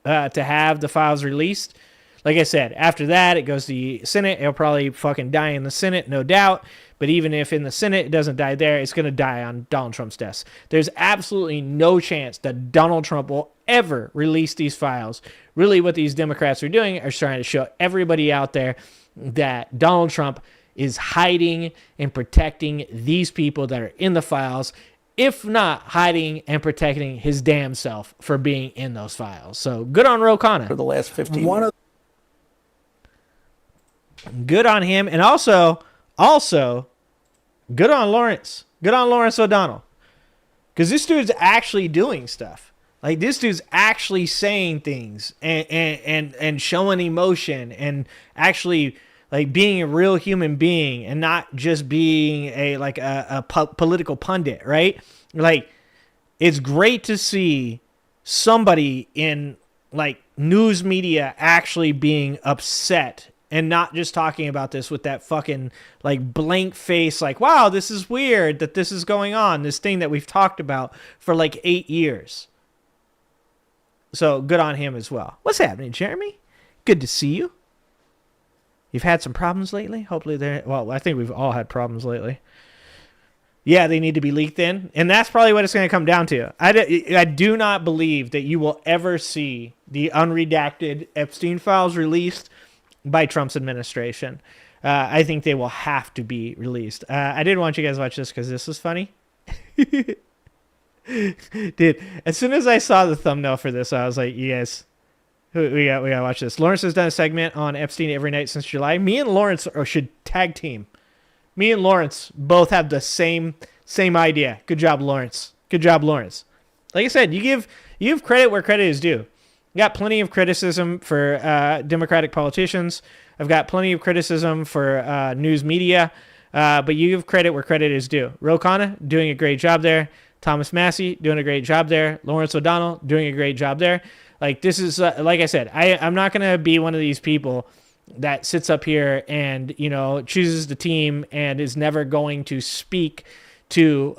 to have the files released, like I said, after that, it goes to the Senate. It'll probably fucking die in the Senate, no doubt. But even if in the Senate it doesn't die there, it's going to die on Donald Trump's desk. There's absolutely no chance that Donald Trump will ever release these files. Really, what these Democrats are doing is trying to show everybody out there that Donald Trump is hiding and protecting these people that are in the files, if not hiding and protecting his damn self for being in those files. So good on Ro Khanna. For the last 15 years. Good on him. And also, good on Lawrence. Good on Lawrence O'Donnell. Because this dude's actually doing stuff. Like, this dude's actually saying things and showing emotion and actually, like, being a real human being and not just being a political pundit, right? Like, it's great to see somebody in, like, news media actually being upset and not just talking about this with that fucking, like, blank face, like, wow, this is weird that this is going on, this thing that we've talked about for, like, 8 years. So, good on him as well. What's happening, Jeremy? Good to see you. You've had some problems lately? Hopefully well, I think we've all had problems lately. Yeah, they need to be leaked in. And that's probably what it's going to come down to. I do not believe that you will ever see the unredacted Epstein files released by Trump's administration. I think they will have to be released. I did want you guys to watch this because this was funny. Dude, as soon as I saw the thumbnail for this, I was like, you guys, we got to watch this. Lawrence has done a segment on Epstein every night since July. Me and Lawrence should tag team. Me and Lawrence both have the same idea. Good job, Lawrence. Good job, Lawrence. Like I said, you give credit where credit is due. Got plenty of criticism for Democratic politicians. I've got plenty of criticism for news media, but you give credit where credit is due. Ro Khanna doing a great job there. Thomas Massey doing a great job there. Lawrence O'Donnell doing a great job there. Like, this is, like I said, I'm not going to be one of these people that sits up here and, chooses the team and is never going to speak to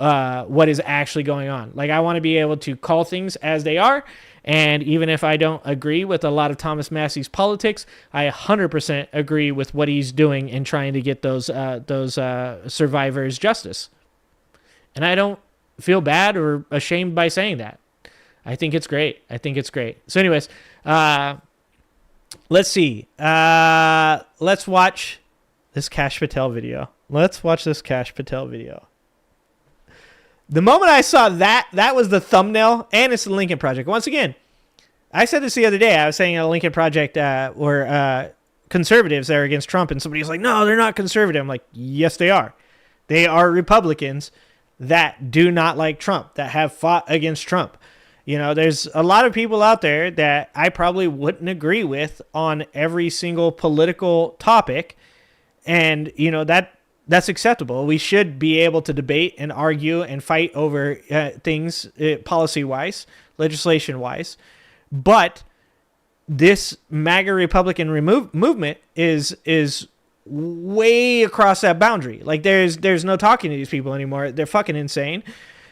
what is actually going on. Like, I want to be able to call things as they are. And even if I don't agree with a lot of Thomas Massey's politics, I 100% agree with what he's doing in trying to get those survivors justice. And I don't feel bad or ashamed by saying that. I think it's great. So anyways, let's see. Let's watch this Kash Patel video. The moment I saw that was the thumbnail, and it's the Lincoln Project. Once again, I said this the other day. I was saying a Lincoln Project were conservatives that are against Trump, and somebody was like, no, they're not conservative. I'm like, yes, they are. They are Republicans that do not like Trump, that have fought against Trump. There's a lot of people out there that I probably wouldn't agree with on every single political topic, and, that's acceptable. We should be able to debate and argue and fight over things policy-wise, legislation-wise. But this MAGA Republican movement is way across that boundary. Like, there's no talking to these people anymore. They're fucking insane.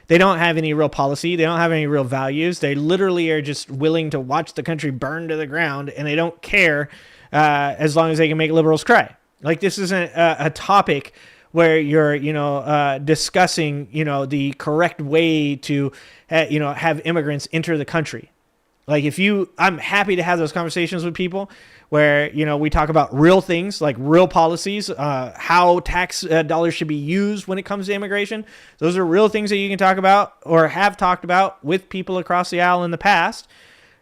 They don't have any real policy. They don't have any real values. They literally are just willing to watch the country burn to the ground, and they don't care as long as they can make liberals cry. Like, this isn't a topic where you're, discussing, the correct way to, have immigrants enter the country. Like, I'm happy to have those conversations with people where, we talk about real things, like real policies, how tax dollars should be used when it comes to immigration. Those are real things that you can talk about or have talked about with people across the aisle in the past.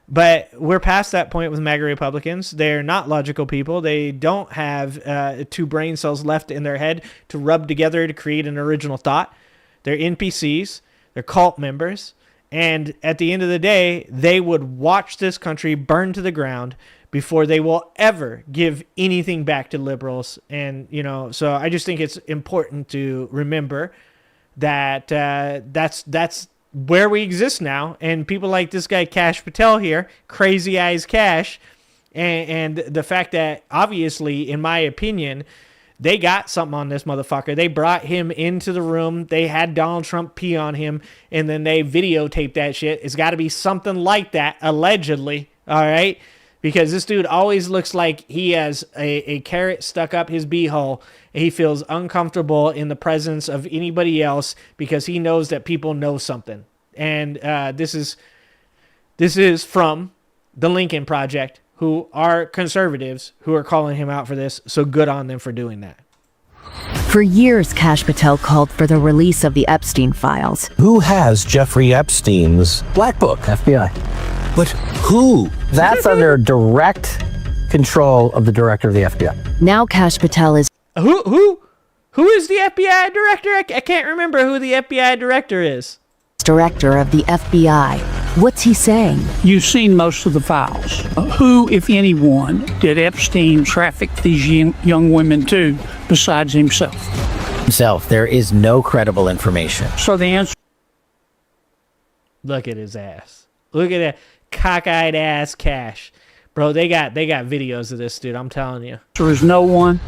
But we're past that point with MAGA Republicans. They're not logical people. They don't have 2 brain cells left in their head to rub together to create an original thought. They're NPCs. They're cult members. And at the end of the day, they would watch this country burn to the ground before they will ever give anything back to liberals. And, so I just think it's important to remember that that's where we exist now, and people like this guy Kash Patel here, Crazy Eyes Cash, and the fact that obviously, in my opinion, They got something on this motherfucker. They brought him into the room. They had Donald Trump pee on him, and then they videotaped that shit. It's got to be something like that, allegedly, all right? Because this dude always looks like he has a carrot stuck up his beehole. He feels uncomfortable in the presence of anybody else because he knows that people know something. And this is from the Lincoln Project, who are conservatives who are calling him out for this. So good on them for doing that. For years, Kash Patel called for the release of the Epstein files. Who has Jeffrey Epstein's black book? FBI. But who? That's under direct control of the director of the FBI. Now Kash Patel is... Who is the FBI director? I can't remember who the FBI director is. Director of the FBI. What's he saying? You've seen most of the files. Who, if anyone, did Epstein traffic these young women to besides himself? Himself. There is no credible information. So the answer... Look at his ass. Look at that cockeyed ass Kash. Bro, they got videos of this dude, I'm telling you. There is no one...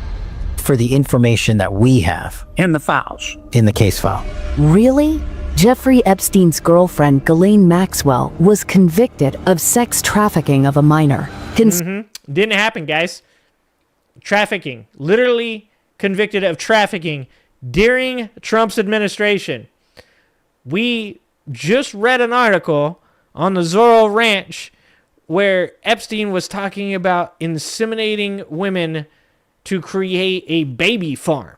For the information that we have. In the files. In the case file. Really? Jeffrey Epstein's girlfriend, Ghislaine Maxwell, was convicted of sex trafficking of a minor. Didn't happen, guys. Trafficking. Literally convicted of trafficking during Trump's administration. We just read an article on the Zorro Ranch where Epstein was talking about inseminating women to create a baby farm.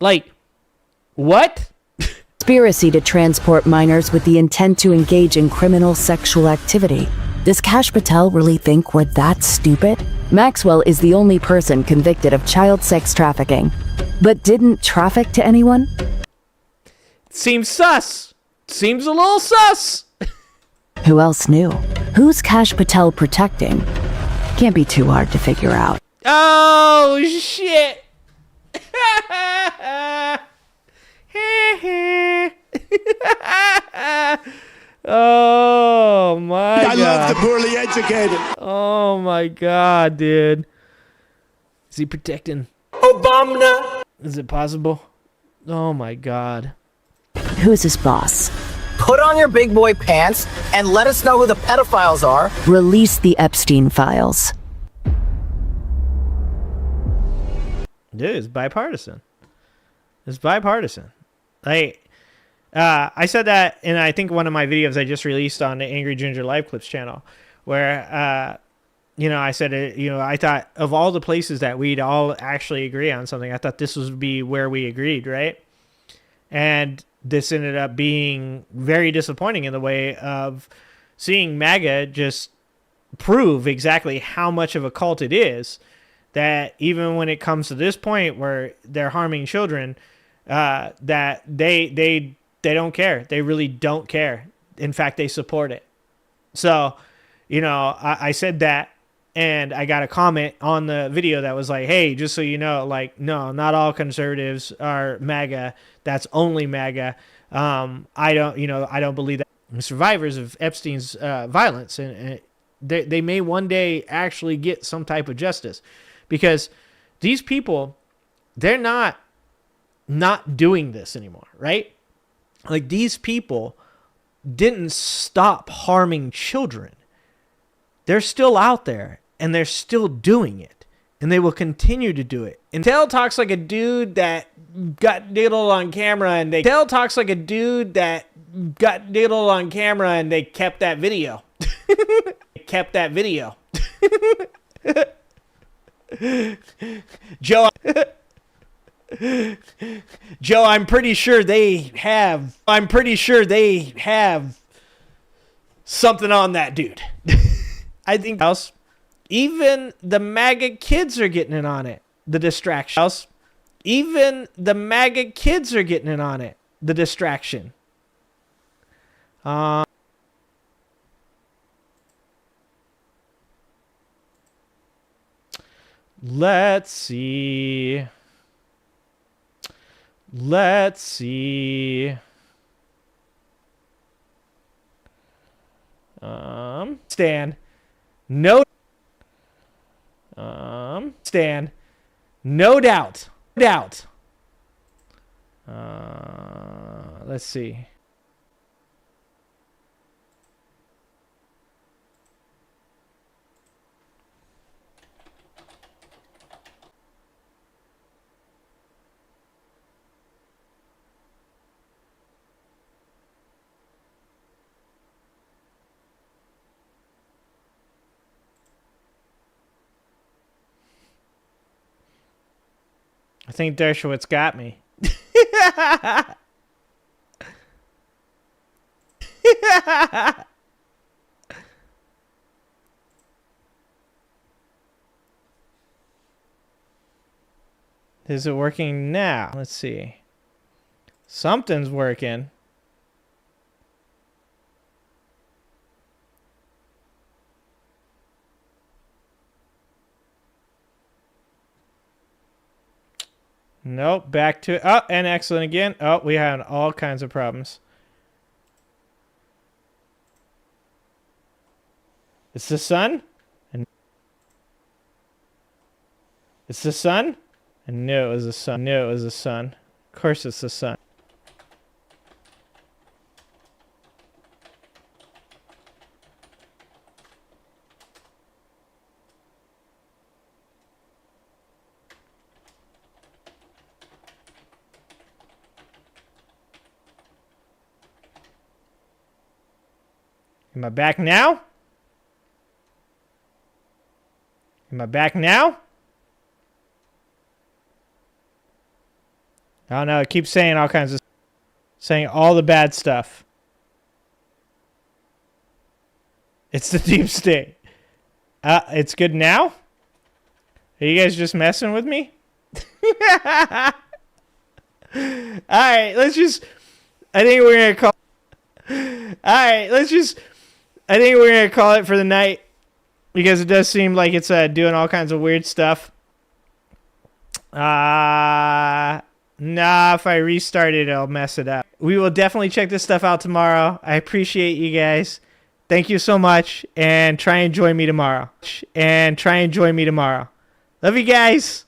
Like, what? Conspiracy to transport minors with the intent to engage in criminal sexual activity. Does Kash Patel really think we're that stupid? Maxwell is the only person convicted of child sex trafficking, but didn't traffic to anyone? Seems sus. Seems a little sus. Who else knew? Who's Kash Patel protecting? Can't be too hard to figure out. Oh, shit. Oh my God. I love the poorly educated. Oh my God, dude. Is he protecting Obama? Is it possible? Oh my God. Who's his boss? Put on your big boy pants and let us know who the pedophiles are. Release the Epstein files. Dude, it's bipartisan. It's bipartisan. I said that in, I think, one of my videos I just released on the Angry Ginger Live Clips channel, where, I said, I thought of all the places that we'd all actually agree on something, I thought this would be where we agreed, right? And this ended up being very disappointing in the way of seeing MAGA just prove exactly how much of a cult it is, that even when it comes to this point where they're harming children, that they don't care. They really don't care. In fact, they support it. So, I said that, and I got a comment on the video that was like, hey, just so you know, like, no, not all conservatives are MAGA. That's only MAGA. I don't believe that. Survivors of Epstein's violence, and they may one day actually get some type of justice, because these people, they're not doing this anymore, right? Like, these people didn't stop harming children. They're still out there, and they're still doing it, and they will continue to do it. And Tell talks like a dude that got diddled on camera, and they kept that video. Kept that video. Joe, I'm pretty sure they have something on that dude. I think else, even the MAGA kids are getting in on it. The distraction. Even the MAGA kids are getting in on it. The distraction. Let's see. Stan. No doubt. No doubt. Let's see. I think Dershowitz got me. Is it working now? Let's see. Something's working. Nope, back to... Oh, and excellent again. Oh, we had all kinds of problems. It's the sun? And it's the sun? I knew it was the sun. I knew it was the sun. Of course it's the sun. Am I back now? Am I back now? Oh no, it keeps saying all kinds of... saying all the bad stuff. It's the deep state. It's good now? Are you guys just messing with me? Alright, let's just... I think we're gonna call... Alright, let's just... I think we're gonna call it for the night. Because it does seem like it's doing all kinds of weird stuff. Nah, if I restart it, I'll mess it up. We will definitely check this stuff out tomorrow. I appreciate you guys. Thank you so much. And try and join me tomorrow. Love you guys.